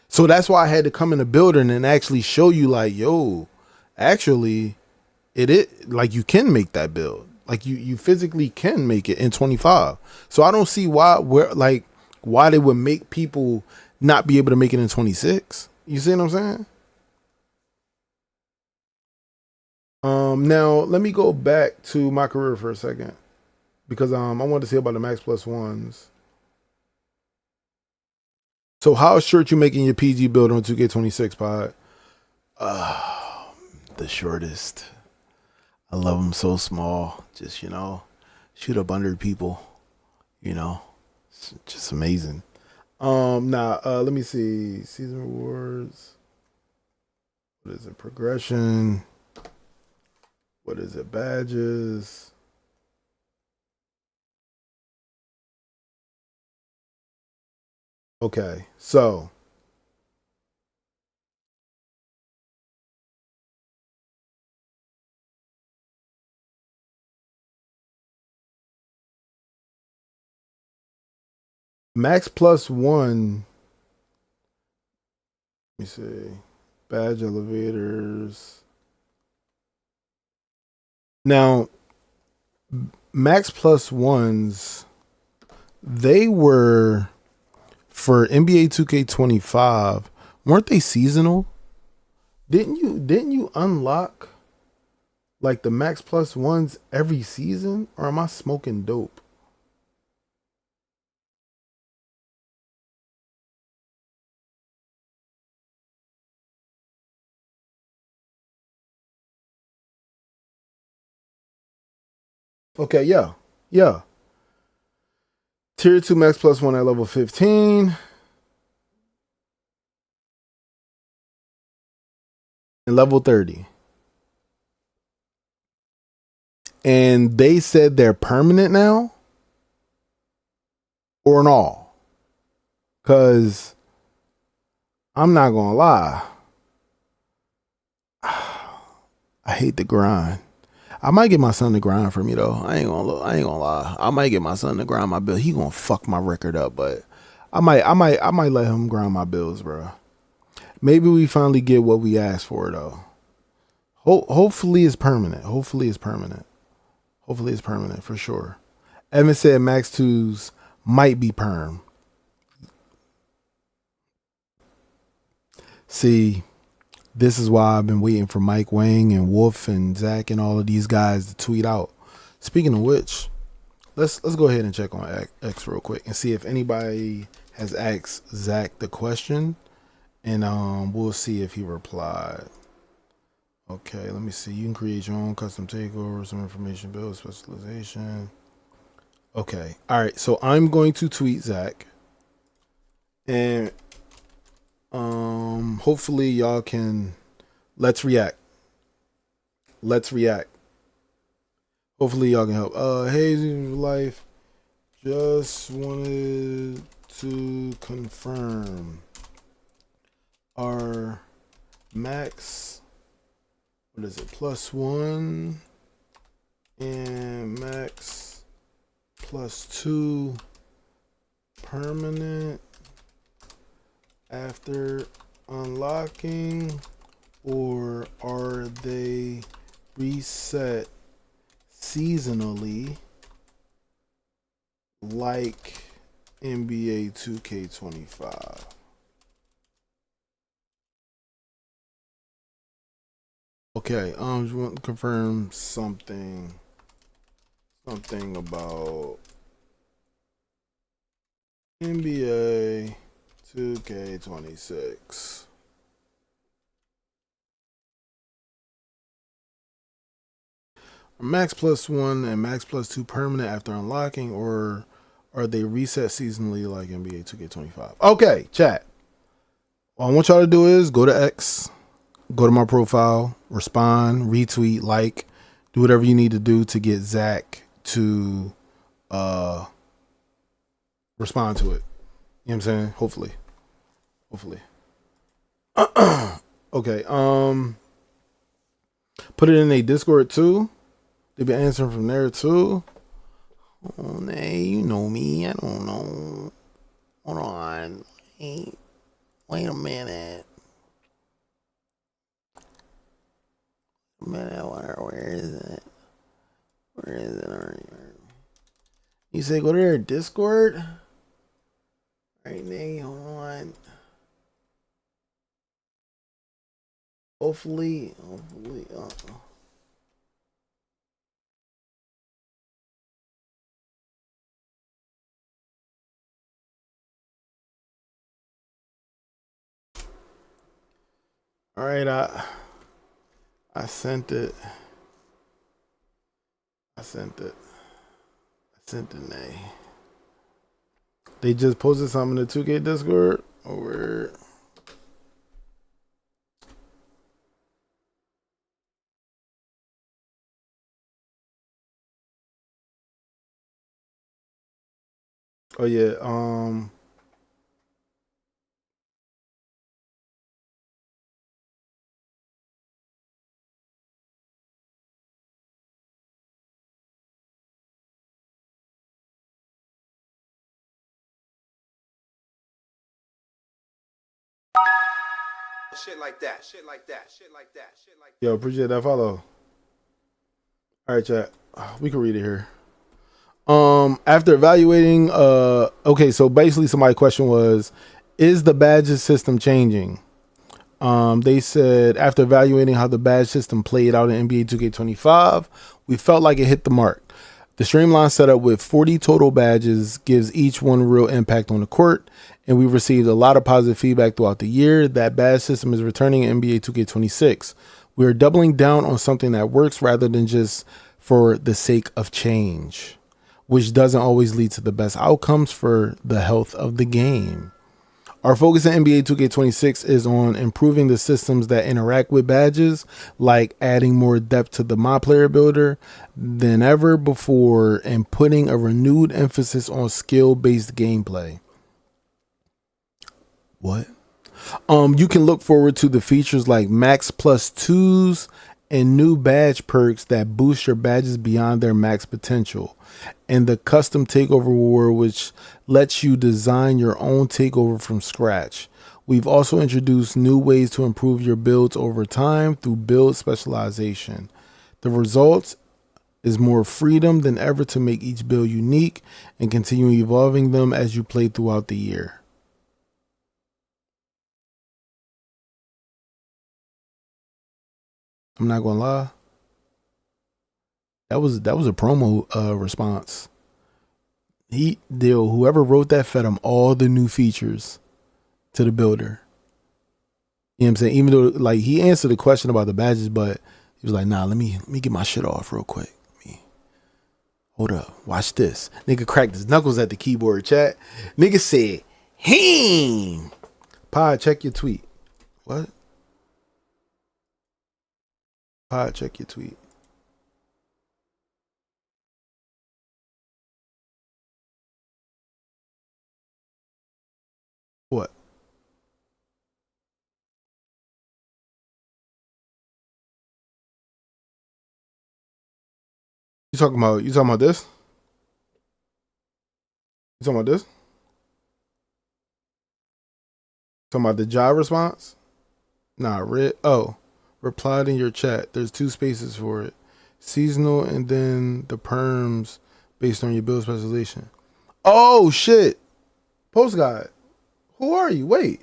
So that's why I had to come in the building and actually show you like, yo, actually, like you can make that build. Like you physically can make it in 25. So I don't see why they would make people not be able to make it in 26. You see what I'm saying? Now let me go back to my career for a second because I wanted to say about the max plus ones. So how short you making your PG build on 2K26 pod? The shortest. I love them so small. Just, shoot up under people. It's just amazing. Let me see. Season rewards. What is it? Progression. What is it? Badges. Okay, so max plus one. Let me see. Badge elevators. Now, max plus ones, they were for NBA 2K25. Weren't they seasonal? Didn't you unlock like the max plus ones every season? Or am I smoking dope? Okay, yeah. Yeah. Tier 2 max plus one at level 15. And level 30. And they said they're permanent now? Or an all? Because I'm not going to lie. I hate the grind. I might get my son to grind for me though. I ain't gonna lie. I might get my son to grind my bill. He gonna fuck my record up, but I might let him grind my bills, bro. Maybe we finally get what we asked for though. Hopefully it's permanent. Hopefully it's permanent for sure. Evan said max twos might be perm. See, this is why I've been waiting for Mike Wang and Wolf and Zach and all of these guys to tweet out. Speaking of which, let's go ahead and check on X real quick and see if anybody has asked Zach the question, and we'll see if he replied. Okay, let me see. You can create your own custom takeover, some information, build specialization. Okay, all right. So I'm going to tweet Zach, and hopefully y'all can let's react. Hopefully y'all can help. Hey Life, just wanted to confirm our max, what is it, plus one and max plus two permanent after unlocking, or are they reset seasonally like NBA 2K25? Okay, just want to confirm something about NBA 2K26. Are Max Plus 1 and Max Plus 2 permanent after unlocking, or are they reset seasonally like NBA 2K25? Okay, chat. All I want y'all to do is go to X, go to my profile, respond, retweet, like, do whatever you need to do to get Zach to respond to it. You know what I'm saying? Hopefully. Okay, put it in a Discord too. They be answering from there too. Oh, nay, you know me. I don't know. Hold on. Wait a minute. Where is it? Where is it? You say go to their Discord? Right, nay, hold on. Hopefully. All right, I sent it. I sent it, nay. They just posted something in the 2K Discord over. Oh yeah, Shit like that. Shit like that. Shit like that. Shit like that. yo, appreciate that follow. All right, chat. We can read it here. After evaluating, okay, so basically somebody's question was, is the badges system changing? They said after evaluating how the badge system played out in NBA 2K25, we felt like it hit the mark. The streamlined setup with 40 total badges gives each one real impact on the court, and we received a lot of positive feedback throughout the year. That badge system is returning in NBA 2K26. We are doubling down on something that works rather than just for the sake of change, which doesn't always lead to the best outcomes for the health of the game. Our focus in NBA 2K26 is on improving the systems that interact with badges, like adding more depth to the Myplayer builder than ever before and putting a renewed emphasis on skill-based gameplay. What? You can look forward to the features like Max Plus 2s and new badge perks that boost your badges beyond their max potential, and the custom takeover war, which lets you design your own takeover from scratch. We've also introduced new ways to improve your builds over time through build specialization. The result is more freedom than ever to make each build unique and continue evolving them as you play throughout the year. I'm not gonna lie. That was a promo response. Whoever wrote that fed him all the new features to the builder. You know what I'm saying? Even though like he answered the question about the badges, but he was like, nah, let me get my shit off real quick. Hold up. Watch this. Nigga cracked his knuckles at the keyboard, chat. Nigga said, "Heem." Pod, check your tweet. What? Pod, check your tweet. What? You talking about this? You talking about this? Talking about the job response? Nah, red. Oh. replied in your chat. There's 2 spaces for it. Seasonal and then the perms based on your build specialization. Oh shit. Post guy. Who are you? Wait.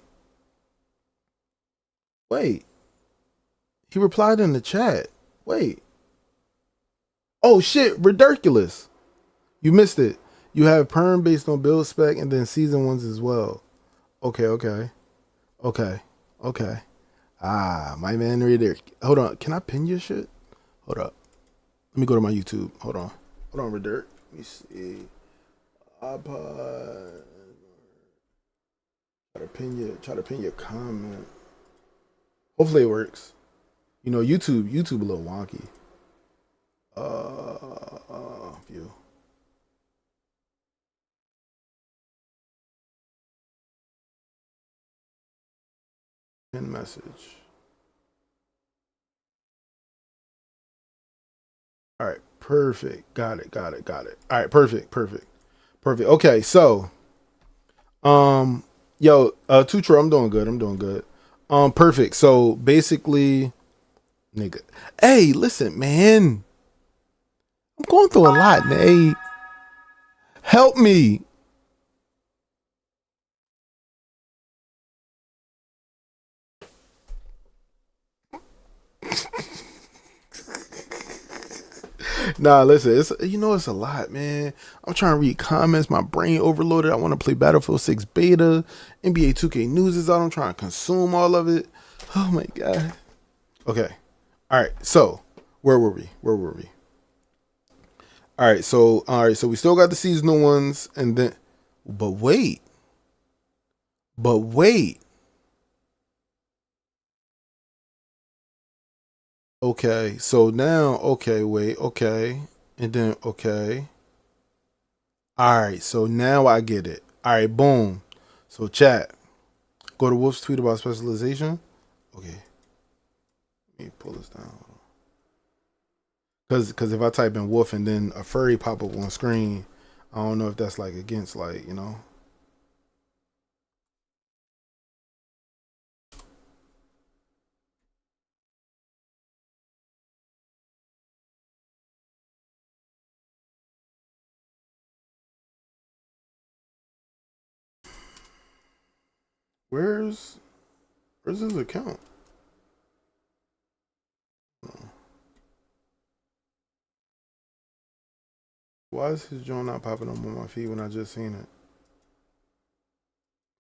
He replied in the chat. Wait. Oh shit, ridiculous. You missed it. You have perm based on build spec and then season ones as well. Okay. Ah, my man reader. Hold on. Can I pin your shit? Hold up. Let me go to my YouTube. Hold on, Reddirt. Let me see. iPod. Try to pin your comment. Hopefully it works. You know, YouTube a little wonky. View. Pin message. All right, perfect. Got it. All right, perfect. Okay, so, Tutro, I'm doing good. Perfect. So basically, nigga, hey, listen, man, I'm going through a lot, man. Help me. Nah, listen, it's a lot, man. I'm trying to read comments. My brain overloaded. I want to play Battlefield 6 beta. NBA 2K news is out. I'm trying to consume all of it. Oh my god. Okay. All right. So where were we? All right. So we still got the seasonal ones, and then, but wait. Okay. So now, okay, and then okay. All right. So now I get it. All right. Boom. So chat. Go to Wolf's tweet about specialization. Okay. Let me pull this down. Because if I type in Wolf and then a furry pop up on screen, I don't know if that's like against like, Where's his account? Why is his joint not popping up on my feed when I just seen it?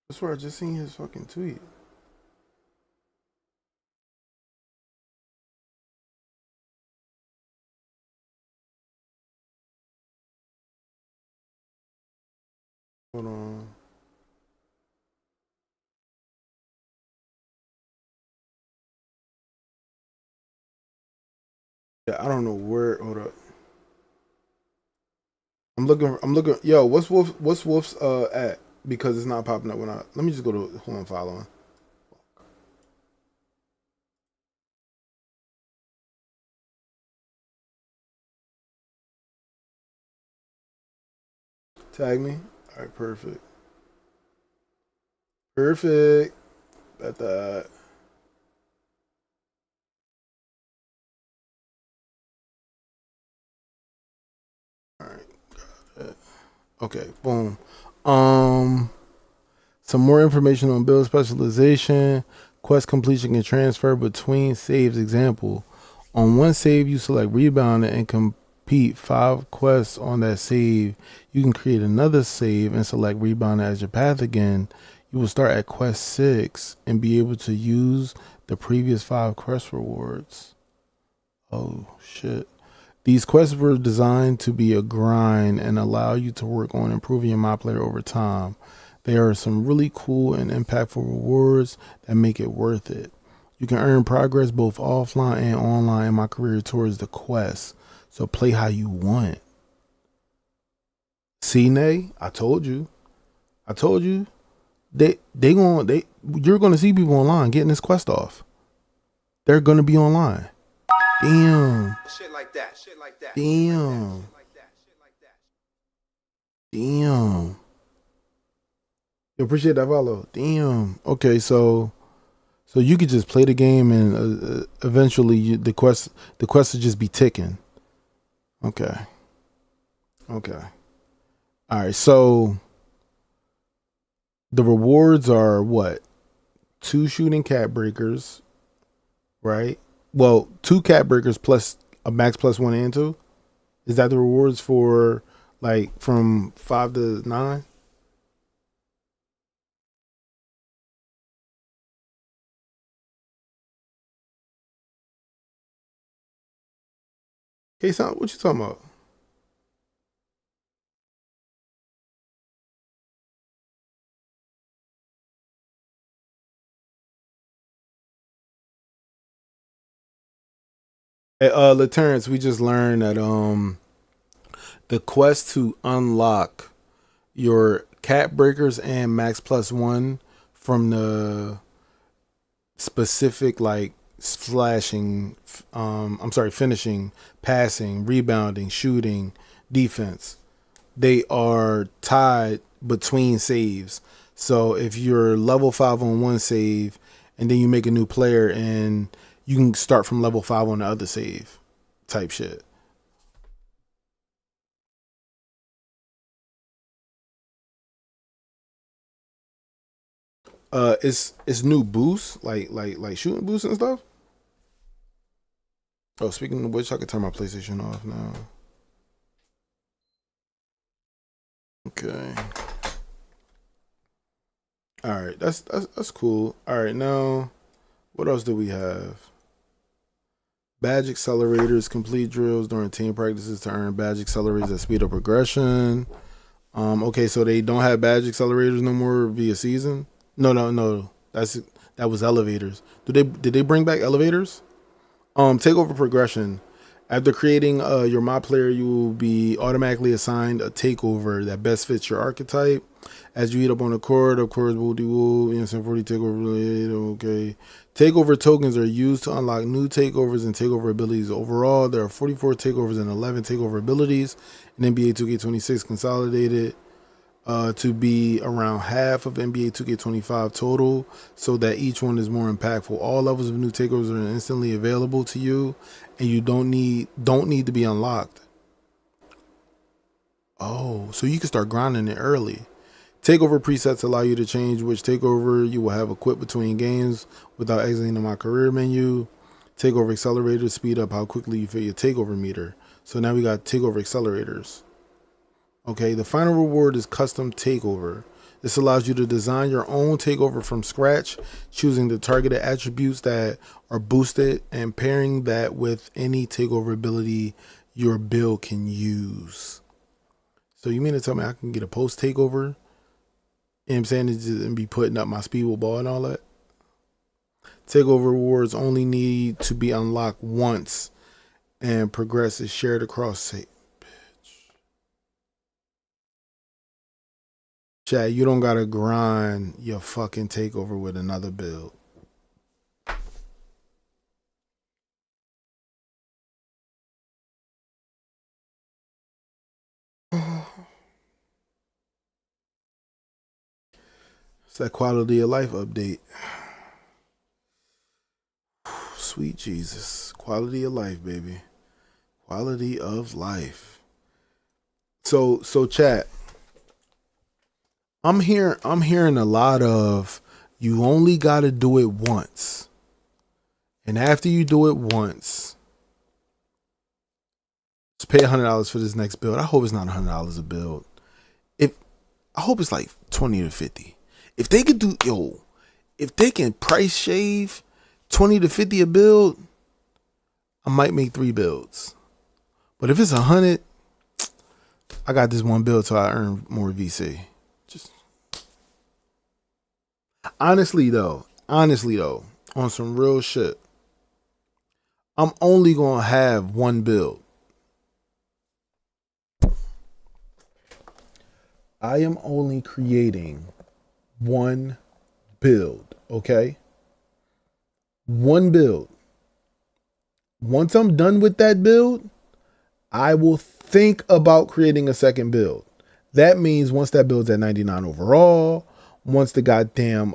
I swear I just seen his fucking tweet. Hold on. Yeah, I don't know where. Hold up. I'm looking. Yo, what's Wolf's at? Because it's not popping up when I. Let me just go to who I'm following. Tag me. All right, perfect. At that. All right, got it. Okay, boom. Some more information on build specialization. Quest completion can transfer between saves. Example: on one save, you select rebound and complete 5 quests on that save. You can create another save and select rebound as your path again. You will start at quest 6 and be able to use the previous 5 quest rewards. Oh shit. These quests were designed to be a grind and allow you to work on improving your Myplayer over time. There are some really cool and impactful rewards that make it worth it. You can earn progress both offline and online in my career towards the quest. So play how you want. See, Nay, I told you. You're gonna see people online getting this quest off. They're gonna be online. Damn. Shit like that. Damn. You appreciate that follow. Damn. Okay, so So you could just play the game and eventually the quest would just be ticking. Okay. Okay. All right. So the rewards are what? 2 shooting cat breakers, right? Well, 2 cat breakers plus a max plus 1 and 2. Is that the rewards for like from 5 to 9? Hey, son, what you talking about? Hey, Laterrence, we just learned that the quest to unlock your cat breakers and max plus 1 from the specific like slashing, finishing, passing, rebounding, shooting, defense, they are tied between saves. So if you're level 5 on one save and then you make a new player and you can start from level 5 on the other save type shit. It's new boosts like shooting boosts and stuff. Oh, speaking of which, I could turn my PlayStation off now. Okay. All right, that's cool. All right, now what else do we have? Badge accelerators, complete drills during team practices to earn badge accelerators that speed up progression. Okay, so they don't have badge accelerators no more via season. No. That was elevators. Did they bring back elevators? Takeover progression. After creating your mod player, you will be automatically assigned a takeover that best fits your archetype. As you eat up on the court, of course, woody woo, instant 40 takeover related. Okay. Takeover tokens are used to unlock new takeovers and takeover abilities. Overall, there are 44 takeovers and 11 takeover abilities in NBA 2K26 consolidated to be around half of NBA 2K25 total, so that each one is more impactful. All levels of new takeovers are instantly available to you, and you don't need to be unlocked. Oh, so you can start grinding it early. Takeover presets allow you to change which takeover you will have equipped between games without exiting the My Career menu. Takeover accelerators speed up how quickly you fill your takeover meter. So now we got takeover accelerators. Okay, the final reward is custom takeover. This allows you to design your own takeover from scratch, choosing the targeted attributes that are boosted and pairing that with any takeover ability your build can use. So you mean to tell me I can get a post takeover? You know what I'm saying? And be putting up my speed with ball and all that? Takeover rewards only need to be unlocked once and progress is shared across. Chad, you don't gotta grind your fucking takeover with another build. It's that quality of life update. Sweet Jesus. Quality of life, baby. Quality of life. So chat. I'm hearing a lot of you only gotta do it once. And after you do it once, just pay $100 for this next build. I hope it's not $100 a build. I hope it's like 20 to 50. If they could if they can price shave 20 to 50 a build, I might make 3 builds. But if it's 100, I got this one build till I earn more VC. Just honestly though, on some real shit, I'm only gonna have one build. I am only creating one build, okay? One build. Once I'm done with that build, I will think about creating a second build. That means once that build's at 99 overall, once the goddamn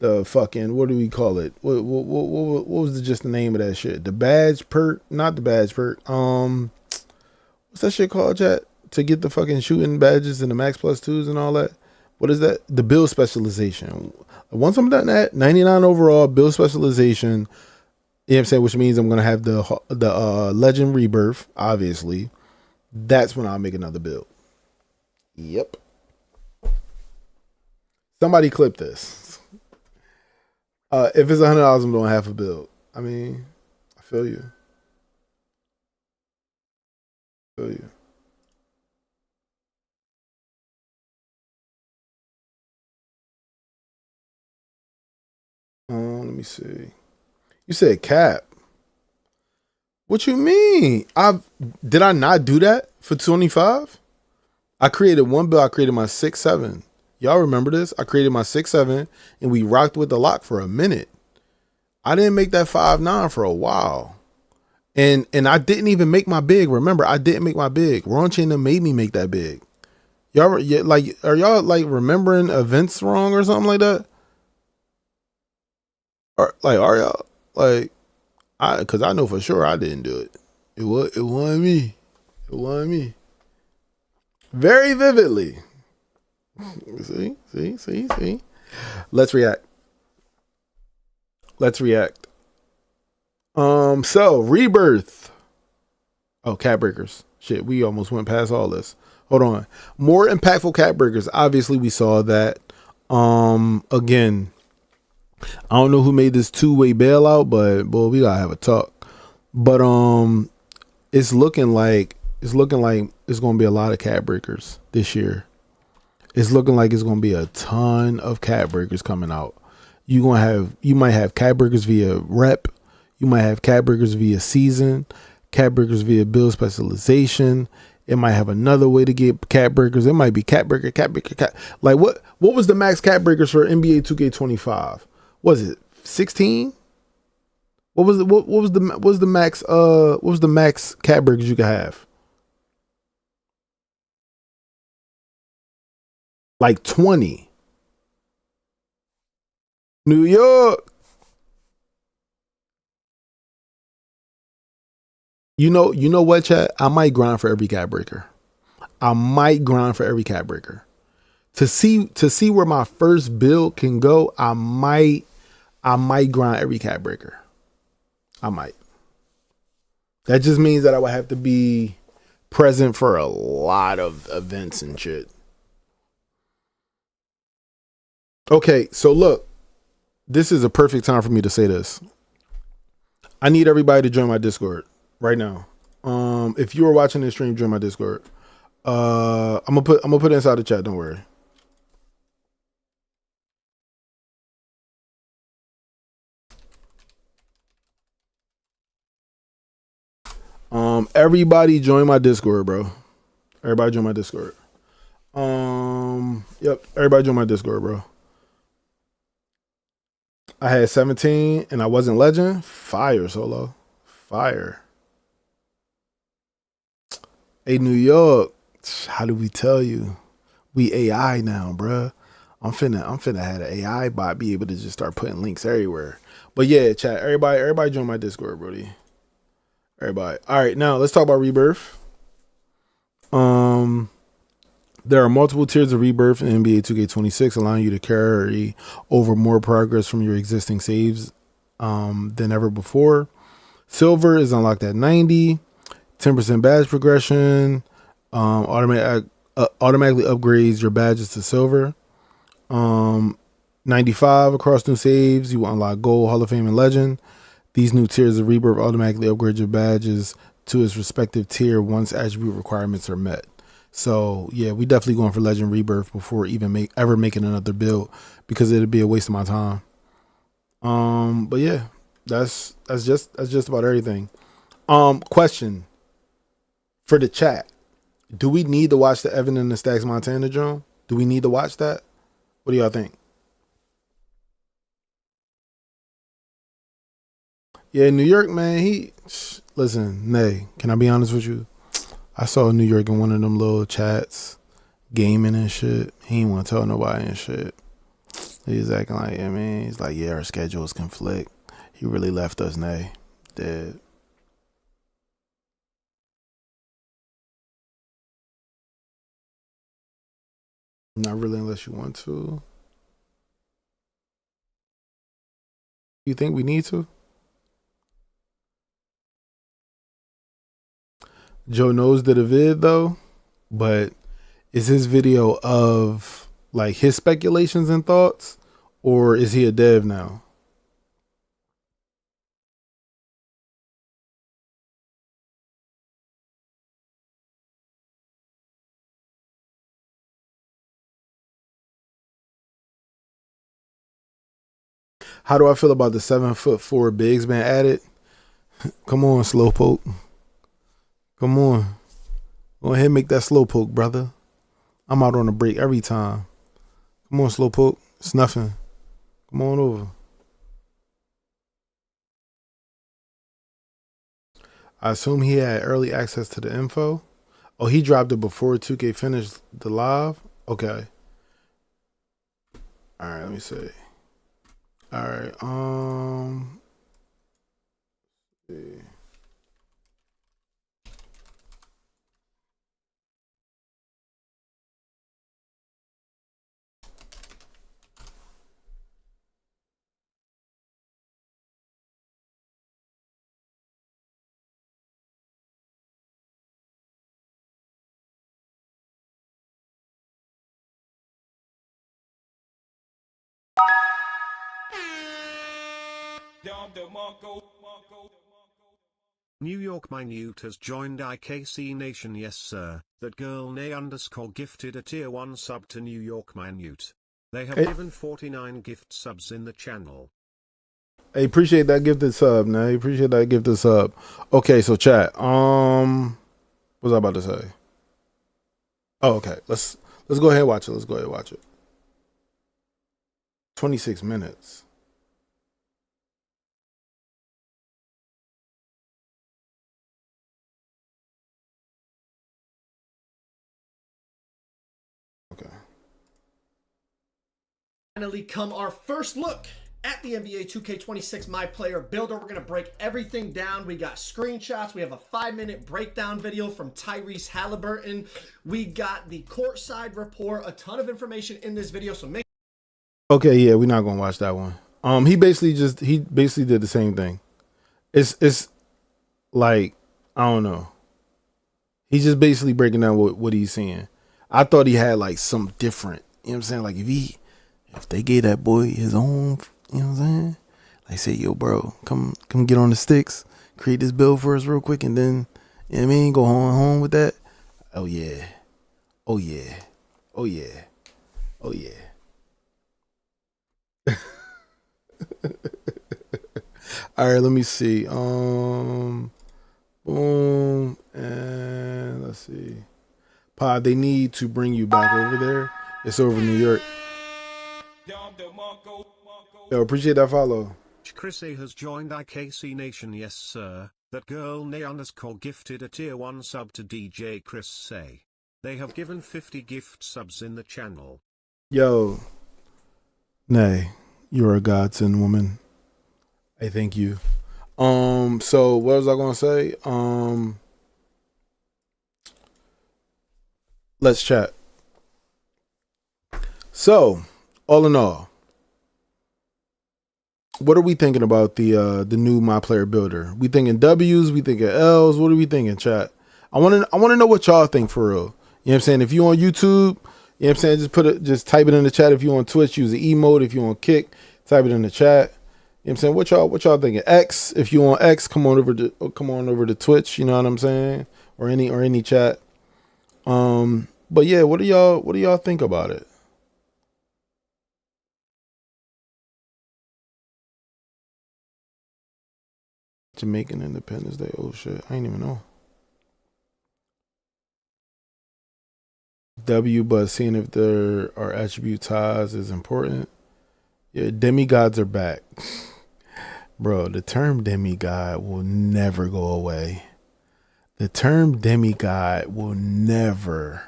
the fucking, what do we call it? What was just the name of that shit? The badge perk, not the badge perk. What's that shit called, chat? To get the fucking shooting badges and the max plus twos and all that. What is that? The build specialization. Once I'm done that, 99 overall build specialization. You know what I'm saying? Which means I'm gonna have the legend rebirth. Obviously, that's when I'll make another build. Yep. Somebody clip this. If it's $100, I'm doing half a build. I mean, I feel you. Feel you. Let me see. You said cap. What you mean? Did I not do that for 25? I created one build. I created my 6-7. Y'all remember this? I created my 6-7 and we rocked with the lock for a minute. I didn't make that 5-9 for a while. And I didn't even make my big. Remember, I didn't make my big. Raunchy and them made me make that big. Y'all like, are y'all like remembering events wrong or something like that? Or like, are y'all like, because I know for sure I didn't do it. It wasn't me. It wasn't me. Very vividly. See. Let's react. So rebirth. Oh, cat breakers. Shit, we almost went past all this. Hold on. More impactful cat breakers. Obviously, we saw that. Again, I don't know who made this two-way bailout, but boy, we gotta have a talk. But it's looking like it's gonna be a lot of cat breakers this year. It's looking like it's gonna be a ton of cat breakers coming out. You might have cat breakers via rep. You might have cat breakers via season. Cat breakers via build specialization. It might have another way to get cat breakers. It might be cat breaker. Like what was the max cat breakers for NBA 2K25? Was it 16? What was the max cat breakers you could have? Like 20. New York. You know what, chat? I might grind for every cat breaker. To see where my first build can go, I might grind every cat breaker. I might. That just means that I would have to be present for a lot of events and shit. Okay, so look, this is a perfect time for me to say this. I need everybody to join my Discord right now. If you are watching this stream, join my Discord. I'm gonna put it inside the chat. Don't worry. Everybody join my Discord, bro. Everybody join my Discord. Yep. Everybody join my Discord, bro. I had 17 and I wasn't legend. Fire, Solo. Fire. Hey, New York. How do we tell you? We AI now, bruh. I'm finna have an AI bot be able to just start putting links everywhere. But yeah, chat. Everybody join my Discord, brody. Everybody. All right, now let's talk about rebirth. There are multiple tiers of rebirth in NBA 2K26, allowing you to carry over more progress from your existing saves than ever before. Silver is unlocked at 90, 10% badge progression, automatically upgrades your badges to silver. 95 across new saves, you will unlock gold, Hall of Fame, and legend. These new tiers of rebirth automatically upgrade your badges to its respective tier once attribute requirements are met. So yeah, we definitely going for legend rebirth before even ever making another build, because it'd be a waste of my time. But yeah, that's just about everything. Question for the chat: do we need to watch the Evan and the Stacks Montana drone? Do we need to watch that? What do y'all think? Yeah, New York, man. Listen, Nay, can I be honest with you? I saw New York in one of them little chats, gaming and shit. He ain't want to tell nobody and shit. He's acting like, I mean, he's like, yeah, our schedules conflict. He really left us, Nay. Dead. Not really, unless you want to. You think we need to? Joe Knows did a vid though, but is his video of like his speculations and thoughts, or is he a dev now? How do I feel about the 7'4" bigs been added? Come on, Slowpoke. Come on. Go ahead and make that Slowpoke, brother. I'm out on a break every time. Come on, Slowpoke. It's nothing. Come on over. I assume he had early access to the info. Oh, he dropped it before 2K finished the live? Okay. Alright, let me see. Alright, see. New York Minute has joined IKC Nation. Yes sir, that girl Nay _ gifted a tier 1 sub to New York Minute. They have given 49 gift subs in the channel. Hey, appreciate that gifted sub, man. Appreciate that gifted sub. Okay, so chat. What was I about to say? Oh, okay. Let's go ahead and watch it. Let's go ahead and watch it. 26 minutes. Okay. Finally come our first look at the NBA 2K26 Myplayer builder. We're going to break everything down. We got screenshots. We have a 5-minute breakdown video from Tyrese Halliburton. We got the courtside report, a ton of information in this video. So make Okay, yeah, we're not gonna watch that one. He basically did the same thing. It's like, I don't know. He's just basically breaking down what he's seeing. I thought he had like some different, you know what I'm saying? Like if they gave that boy his own, you know what I'm saying? Like say, yo, bro, come get on the sticks, create this build for us real quick, and then, you know what I mean, go home with that. Oh yeah. Oh yeah. Oh yeah. Oh yeah. All right, let me see. Boom, and let's see. Pod, they need to bring you back over there. It's over in New York. Yo, appreciate that follow. Chris A has joined IKC Nation. Yes sir, that girl Nay _ gifted a tier 1 sub to DJ Chris A. They have given 50 gift subs in the channel. Yo, Nay, you're a godsend, woman. I thank you. So what was I gonna say? Let's chat. So, all in all, what are we thinking about the new Myplayer builder? We thinking W's, we thinking L's, what are we thinking, chat? I wanna know what y'all think for real. You know what I'm saying? If you on YouTube, you know what I'm saying, just type it in the chat. If you on Twitch, use the emote. If you on Kick, type it in the chat. You know what I'm saying? What y'all thinking? X, if you on X, come on over to Twitch, you know what I'm saying? Or any chat. But yeah, what do y'all think about it? Jamaican Independence Day. Oh shit, I ain't even know. W, but seeing if there are attribute ties is important. Yeah, demigods are back. Bro, the term demigod will never go away. The term demigod will never,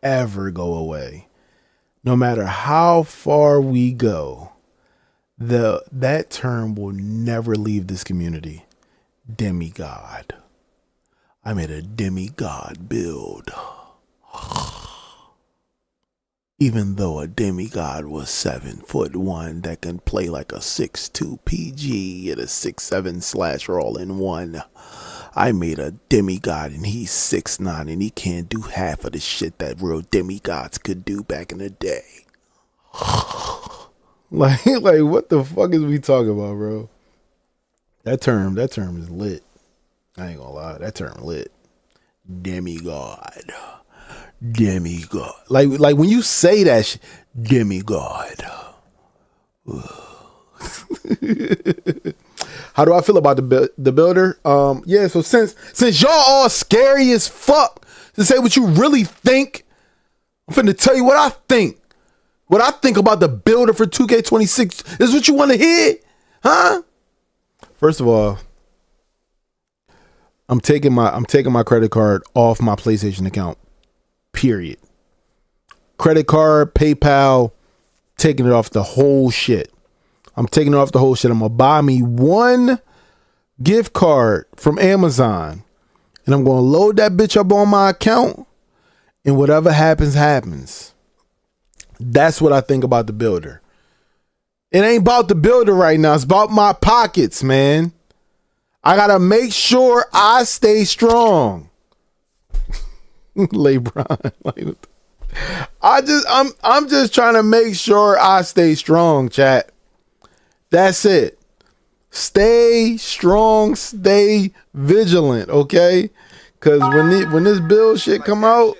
ever go away. no matter how far we go, that term will never leave this community. Demigod. I made a demigod build. Even though a demigod was 7'1" that can play like a 6'2" PG and a 6'7" slasher all in one. I made a demigod and he's 6'9" and he can't do half of the shit that real demigods could do back in the day. like what the fuck is we talking about, bro? That term is lit. I ain't gonna lie, that term lit. Demigod. Like when you say that shit, demigod. How do I feel about the builder? Yeah, so since y'all all scary as fuck to say what you really think, I'm finna tell you what I think. What I think about the builder for 2K26. This is what you want to hear? Huh? First of all, I'm taking my credit card off my PlayStation account. Period. Credit card, PayPal, taking it off the whole shit. I'm taking it off the whole shit. I'm gonna buy me one gift card from Amazon, and I'm gonna load that bitch up on my account, and whatever happens, happens. That's what I think about the builder. It ain't about the builder right now. It's about my pockets, man. I gotta make sure I stay strong. LeBron, I'm just trying to make sure I stay strong, chat. That's it. Stay strong, stay vigilant, okay? Cause when this bill shit come out,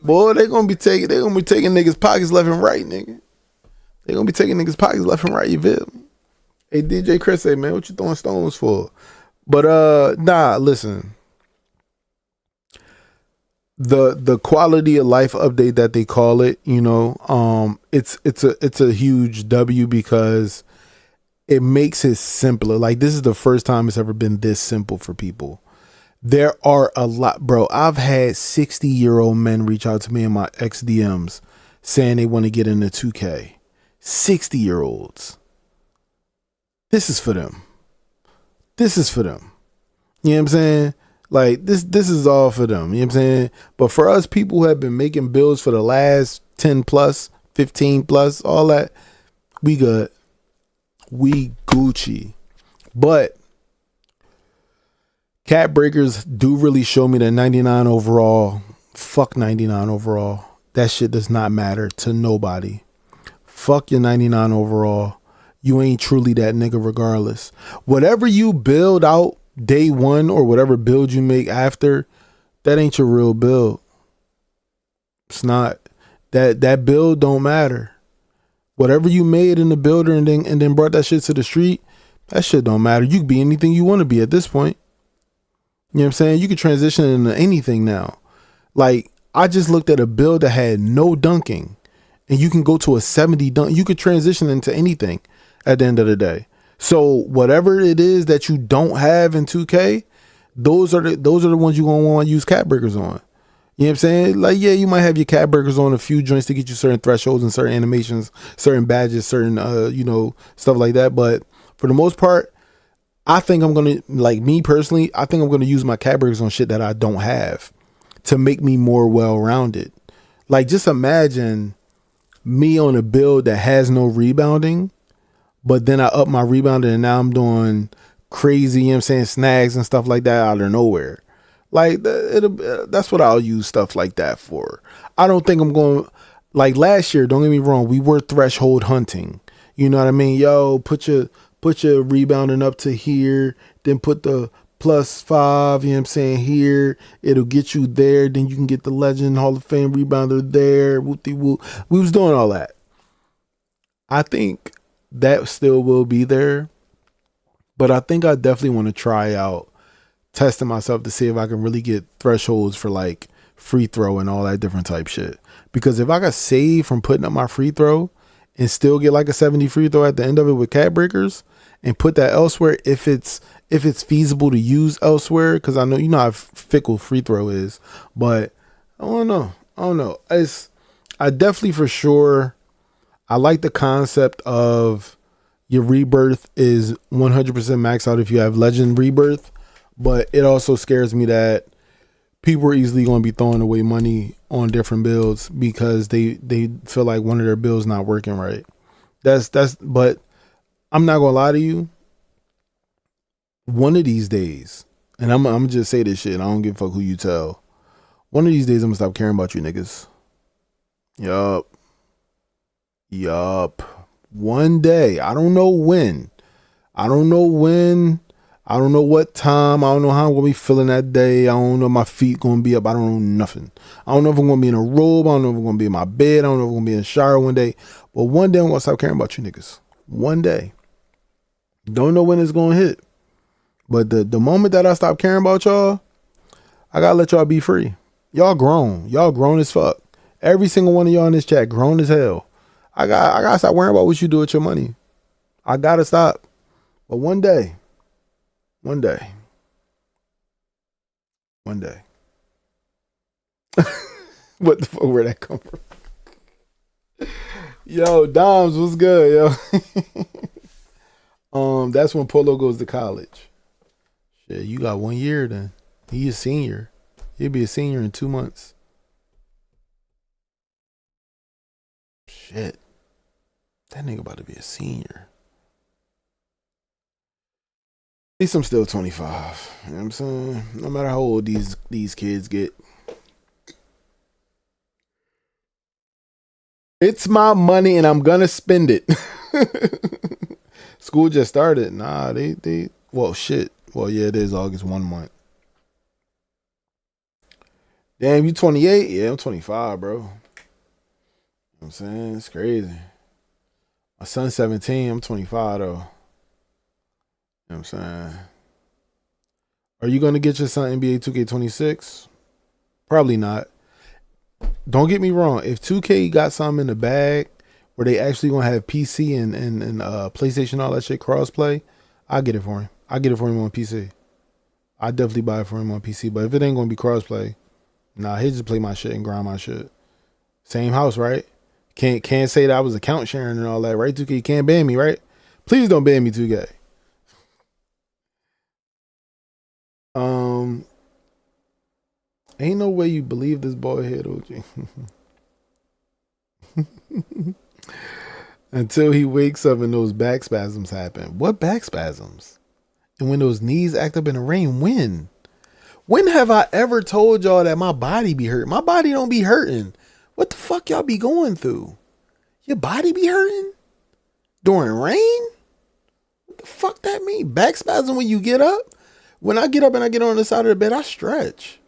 boy, they gonna be taking niggas pockets left and right, nigga. They gonna be taking niggas pockets left and right, you feel me? Hey, DJ Chris, say, man, what you throwing stones for? But nah, listen. The quality of life update that they call it, you know, it's a huge W because it makes it simpler. Like, this is the first time it's ever been this simple for people. There are a lot, bro. I've had 60-year-old men reach out to me in my XDMs saying they want to get into 2K. 60-year-olds. This is for them. This is for them. You know what I'm saying? Like, this is all for them. You know what I'm saying? But for us people who have been making builds for the last 10 plus, 15 plus, all that, we good. We Gucci. But Cat Breakers do really show me that 99 overall, fuck 99 overall. That shit does not matter to nobody. Fuck your 99 overall. You ain't truly that nigga regardless. Whatever you build out day one or whatever build you make after, that ain't your real build. It's not. That build don't matter. Whatever you made in the builder and then brought that shit to the street, that shit don't matter. You can be anything you want to be at this point. You know what I'm saying? You can transition into anything now. Like, I just looked at a build that had no dunking, and you can go to a 70 dunk. You could transition into anything at the end of the day. So whatever it is that you don't have in 2K, those are the ones you're gonna want to use cat breakers on. You know what I'm saying? Like, yeah, you might have your cat breakers on a few joints to get you certain thresholds and certain animations, certain badges, certain stuff like that. But for the most part, I think I'm gonna, like, me personally, I think I'm gonna use my cat breakers on shit that I don't have to make me more well-rounded. Like, just imagine me on a build that has no rebounding, but then I up my rebounding and now I'm doing crazy, you know what I'm saying, snags and stuff like that out of nowhere. Like, that's what I'll use stuff like that for. I don't think I'm going, like last year, don't get me wrong, we were threshold hunting. You know what I mean? Yo, put your rebounding up to here, then put the +5, you know what I'm saying, here. It'll get you there. Then you can get the Legend Hall of Fame rebounder there. Whoop-de-whoop. We was doing all that. I think that still will be there. But I think I definitely want to try out testing myself to see if I can really get thresholds for, like, free throw and all that different type shit. Because if I got saved from putting up my free throw and still get like a 70 free throw at the end of it with cat breakers and put that elsewhere, if it's feasible to use elsewhere, because I know, you know how fickle free throw is, but I don't know. I definitely for sure, I like the concept of your rebirth is 100% maxed out if you have legend rebirth, but it also scares me that people are easily going to be throwing away money on different builds because they feel like one of their builds not working right. But I'm not going to lie to you. One of these days, and I'm gonna just say this shit, and I don't give a fuck who you tell. One of these days, I'm gonna stop caring about you niggas. Yup. One day. I don't know when. I don't know what time. I don't know how I'm gonna be feeling that day. I don't know if my feet gonna be up. I don't know nothing. I don't know if I'm gonna be in a robe. I don't know if I'm gonna be in my bed. I don't know if I'm gonna be in the shower one day. But one day I'm gonna stop caring about you niggas. One day. Don't know when it's gonna hit. But the moment that I stop caring about y'all, I gotta let y'all be free. Y'all grown. Y'all grown as fuck. Every single one of y'all in this chat grown as hell. I gotta stop worrying about what you do with your money. I gotta stop. But one day. What the fuck, where'd that come from? Yo, Doms, what's good, yo? That's when Polo goes to college. Shit, you got 1 year then. He's a senior. He'll be a senior in 2 months. Shit. That nigga about to be a senior. At least I'm still 25. You know what I'm saying? No matter how old these kids get. It's my money and I'm gonna spend it. School just started. Nah, well shit. Well, yeah, it is August 1 month. Damn, you 28? Yeah, I'm 25, bro. You know what I'm saying? It's crazy. My son's 17. I'm 25, though. You know what I'm saying? Are you going to get your son NBA 2K26? Probably not. Don't get me wrong. If 2K got something in the bag where they actually going to have PC and PlayStation, all that shit, crossplay, I'll get it for him. I'll get it for him on PC. I definitely buy it for him on PC. But if it ain't going to be crossplay, nah, he'll just play my shit and grind my shit. Same house, right? Can't say that I was account sharing and all that, right? 2K, you can't ban me, right? Please don't ban me, 2K. Ain't no way you believe this boy here, OG. Until he wakes up and those back spasms happen. What back spasms? And when those knees act up in the rain, when? When have I ever told y'all that my body be hurting? My body don't be hurting. What the fuck y'all be going through? Your body be hurting? During rain? What the fuck that mean? Back spasm when you get up? When I get up and I get on the side of the bed, I stretch.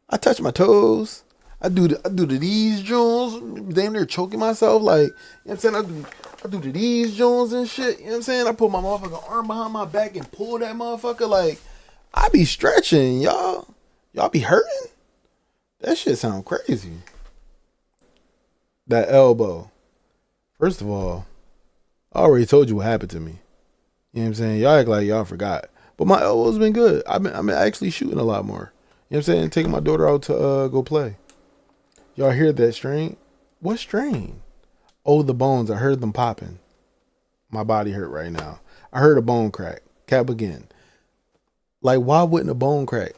I touch my toes. I do the these joints. Damn near choking myself. Like, you know what I'm saying? I do the these joints and shit. You know what I'm saying? I put my motherfucking arm behind my back and pull that motherfucker. Like, I be stretching, y'all. Y'all be hurting? That shit sound crazy. That elbow. First of all, I already told you what happened to me. You know what I'm saying? Y'all act like y'all forgot. But my elbow's been good. I've been actually shooting a lot more. You know what I'm saying? Taking my daughter out to go play. Y'all hear that strain? What strain? Oh, the bones. I heard them popping. My body hurt right now. I heard a bone crack. Cap again. Like, why wouldn't a bone crack?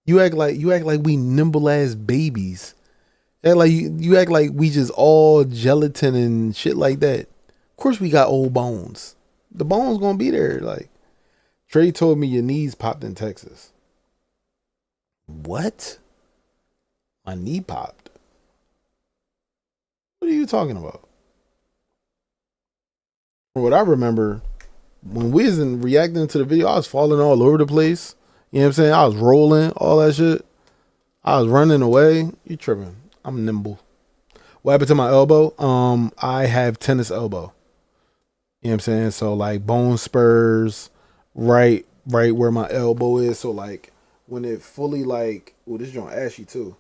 You act like we nimble ass babies. You act like we just all gelatin and shit like that. Of course we got old bones. The bones gonna be there. Like, Trey told me your knees popped in Texas. What? My knee popped. What are you talking about? From what I remember, when we was reacting to the video, I was falling all over the place. You know what I'm saying? I was rolling, all that shit. I was running away. You tripping. I'm nimble. What happened to my elbow? I have tennis elbow. You know what I'm saying? So like bone spurs right where my elbow is. So like when it fully like, oh, this joint ashy too.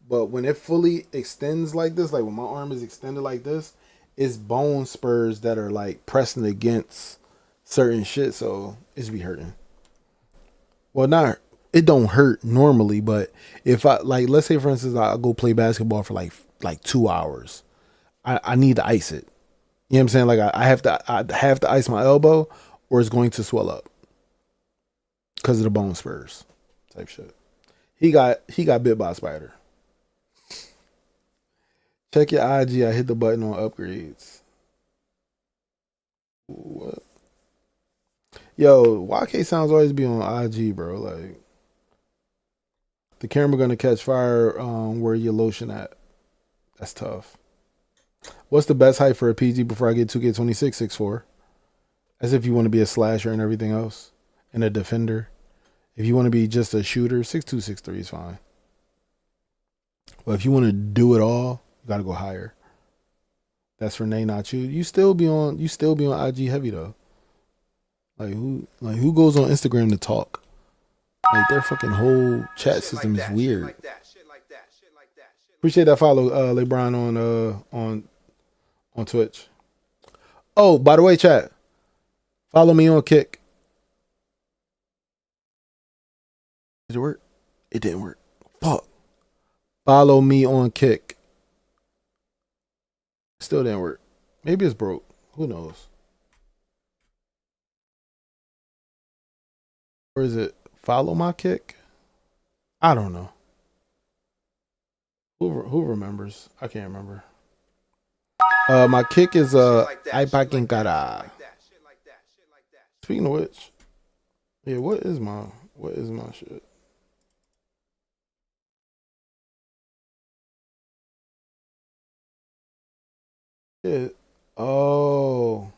But when it fully extends like this, like when my arm is extended like this, it's bone spurs that are like pressing against certain shit. So it's be hurting. Well, it don't hurt normally, but if I like, let's say for instance, I go play basketball for like like 2 hours. I need to ice it. You know what I'm saying? Like I have to ice my elbow or it's going to swell up because of the bone spurs type shit. He got bit by a spider. Check your IG. I hit the button on upgrades. What? Yo, YK sounds always be on IG, bro. Like the camera gonna catch fire where your lotion at. That's tough. What's the best height for a PG before I get 2K26 6'4"? As if you want to be a slasher and everything else. And a defender. If you want to be just a shooter, 6'2", 6'3" is fine. But if you want to do it all, you gotta go higher. That's Renee, not you. You still be on IG heavy though. Like who goes on Instagram to talk? Like their fucking whole chat system is weird. Appreciate that follow, LeBron on Twitch. Oh, by the way, chat. Follow me on Kick. Did it work? It didn't work. Fuck. Follow me on Kick. Still didn't work. Maybe it's broke. Who knows? Or is it follow my Kick? I don't know. Who remembers? I can't remember. My Kick is Aipakinkara. Speaking of which, yeah, what is my shit? Yeah. Oh.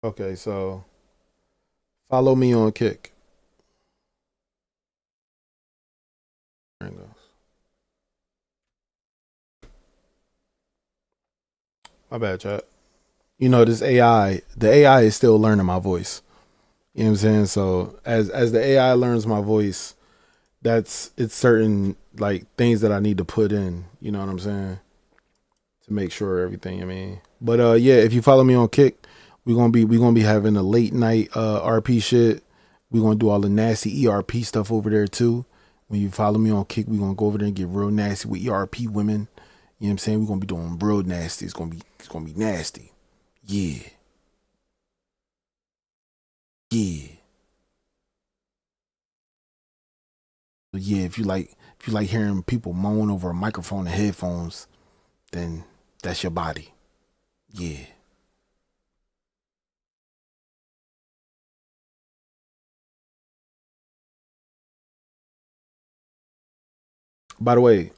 Okay, so follow me on Kick. There it goes. My bad, chat. You know, the AI is still learning my voice. You know what I'm saying? So as the AI learns my voice, it's certain like things that I need to put in, you know what I'm saying? To make sure everything, I mean. But yeah, if you follow me on Kick, we're gonna be having a late night RP shit. We're gonna do all the nasty ERP stuff over there too. When you follow me on Kick, we're gonna go over there and get real nasty with ERP women. You know what I'm saying? We're gonna be doing real nasty. It's gonna be nasty. Yeah. Yeah. Yeah, if you like hearing people moan over a microphone and headphones, then that's your body. Yeah. By the way,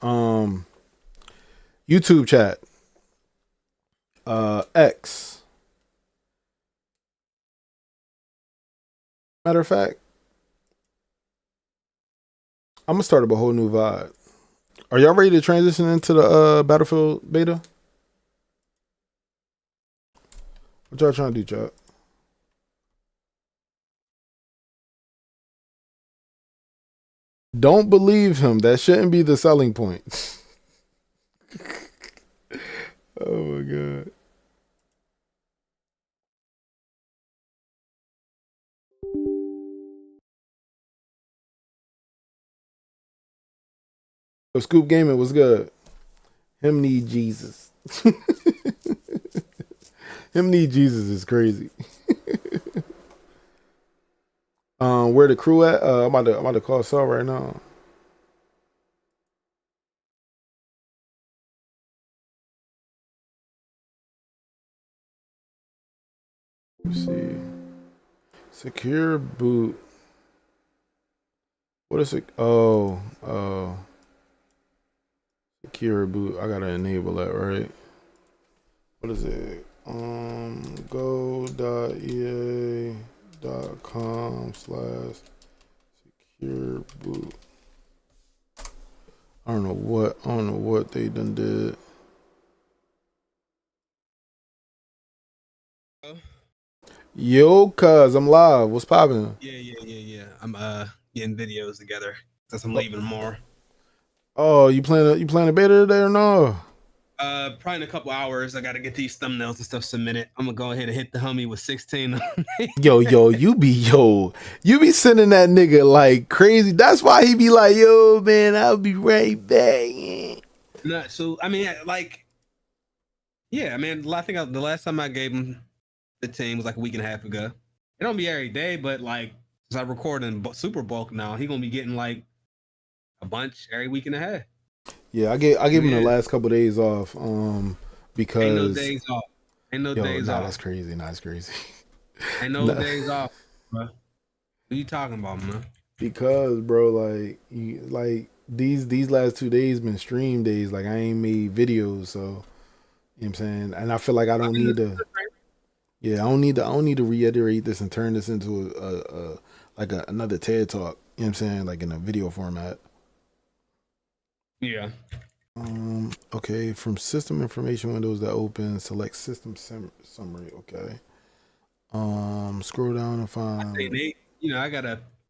YouTube chat. X. Matter of fact, I'm gonna start up a whole new vibe. Are y'all ready to transition into the Battlefield beta? What y'all trying to do, chat? Don't believe him. That shouldn't be the selling point. Oh my god. So Scoop Gaming was good. Him need Jesus. Him need Jesus is crazy. Where the crew at? I'm about to call Saul right now. Let's see. Secure boot. What is it? Oh. Secure boot. I gotta enable that, right? What is it? go.ea.com/secure boot. I don't know what they done did. Yo, cuz I'm live. What's poppin'? Yeah. I'm getting videos together. Since I'm leaving tomorrow. Oh, you playing a beta today or no? Probably in a couple hours. I got to get these thumbnails and stuff submitted. I'm gonna go ahead and hit the homie with 16. Yo, you be sending that nigga like crazy. That's why he be like, yo, man, I'll be right back. No, so I mean, like, yeah, I mean, I think the last time I gave him the team was like a week and a half ago. It don't be every day, but like, since I record in super bulk now, he gonna be getting like a bunch every week and a half. Yeah, I gave him the last couple of days off. Because ain't no days off. Ain't no days off. That's crazy. That's crazy. Ain't no days off, bro. What you talking about, man? Because, bro, like these last 2 days been stream days. Like I ain't made videos, so you know what I'm saying. And I feel like I don't need to. Yeah, I don't need to reiterate this and turn this into another TED talk. You know what I'm saying, like in a video format. Yeah. Okay, from system information windows that open, select system summary. Okay. Scroll down and find.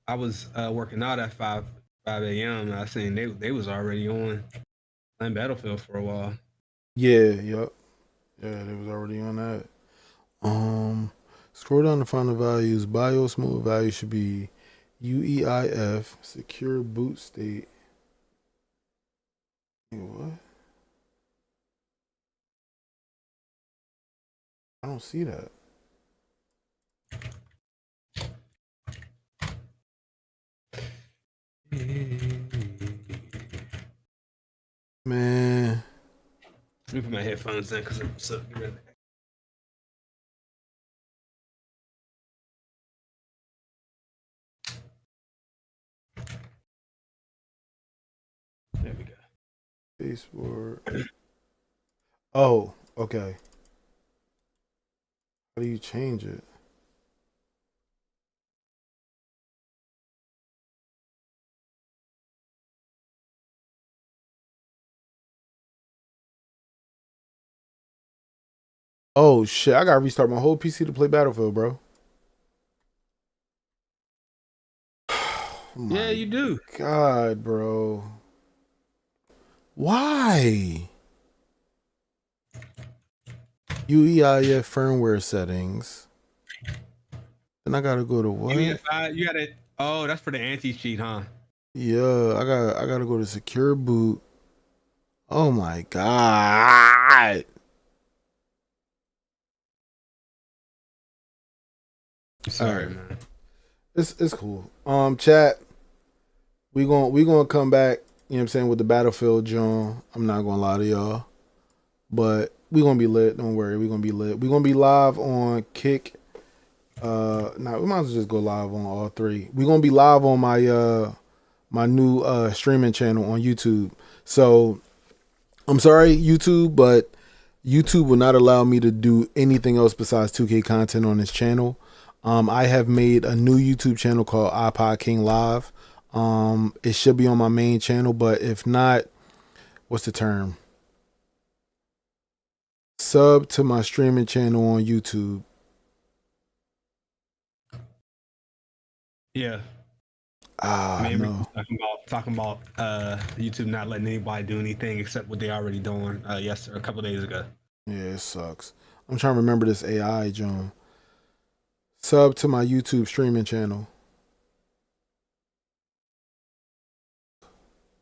I was working out at 5 a.m. I seen they was already on Battlefield for a while. Yeah, yep. Yeah, they was already on that. Scroll down to find the values. BIOS mode value should be UEIF, secure boot state. What? I don't see that. Man. Let me put my headphones in because I'm so good. There we go. Facebook. Oh, okay. How do you change it? Oh shit! I gotta restart my whole PC to play Battlefield, bro. Yeah, you do. God, bro. Why? UEIF firmware settings. Then I gotta go to what? You gotta. Oh, that's for the anti-cheat, huh? Yeah, I gotta go to secure boot. Oh my god. Sorry, right, man. It's cool. Chat. We gonna come back, you know what I'm saying, with the Battlefield John. I'm not gonna lie to y'all. But we gonna be lit. Don't worry, we gonna be lit. We gonna be live on Kick. We might as well just go live on all three. We gonna be live on my new streaming channel on YouTube. So I'm sorry, YouTube, but YouTube will not allow me to do anything else besides 2K content on this channel. I have made a new YouTube channel called iPod King Live. It should be on my main channel, but if not, what's the term? Sub to my streaming channel on YouTube. Yeah. No. Talking about YouTube not letting anybody do anything except what they already doing a couple days ago. Yeah, it sucks. I'm trying to remember this AI, John. Sub to my YouTube streaming channel.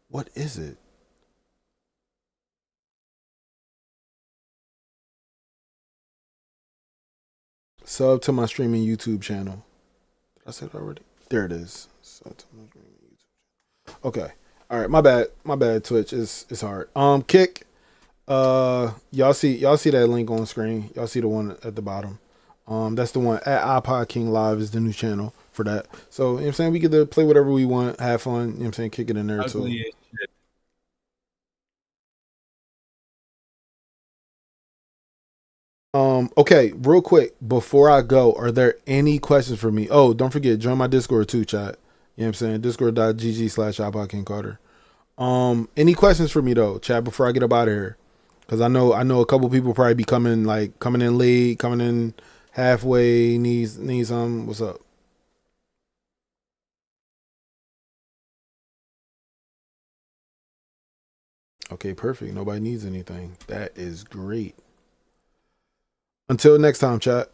What is it? Sub to my streaming YouTube channel. Did I say it already? There it is. Sub to my streaming YouTube channel. Okay. All right. My bad. Twitch. It's hard. Kick. Y'all see that link on screen. Y'all see the one at the bottom. That's the one at iPod King Live is the new channel for that. So, you know what I'm saying? We get to play whatever we want, have fun, you know what I'm saying? Kick it in there too. Okay, real quick, before I go, are there any questions for me? Oh, don't forget, join my Discord too, chat. You know what I'm saying? Discord.gg/iPod King Carter. Any questions for me though, chat, before I get up out of here? Cause I know a couple people probably be coming in late, coming in halfway, need some. What's up? Okay, perfect. Nobody needs anything. That is great. Until next time, chat.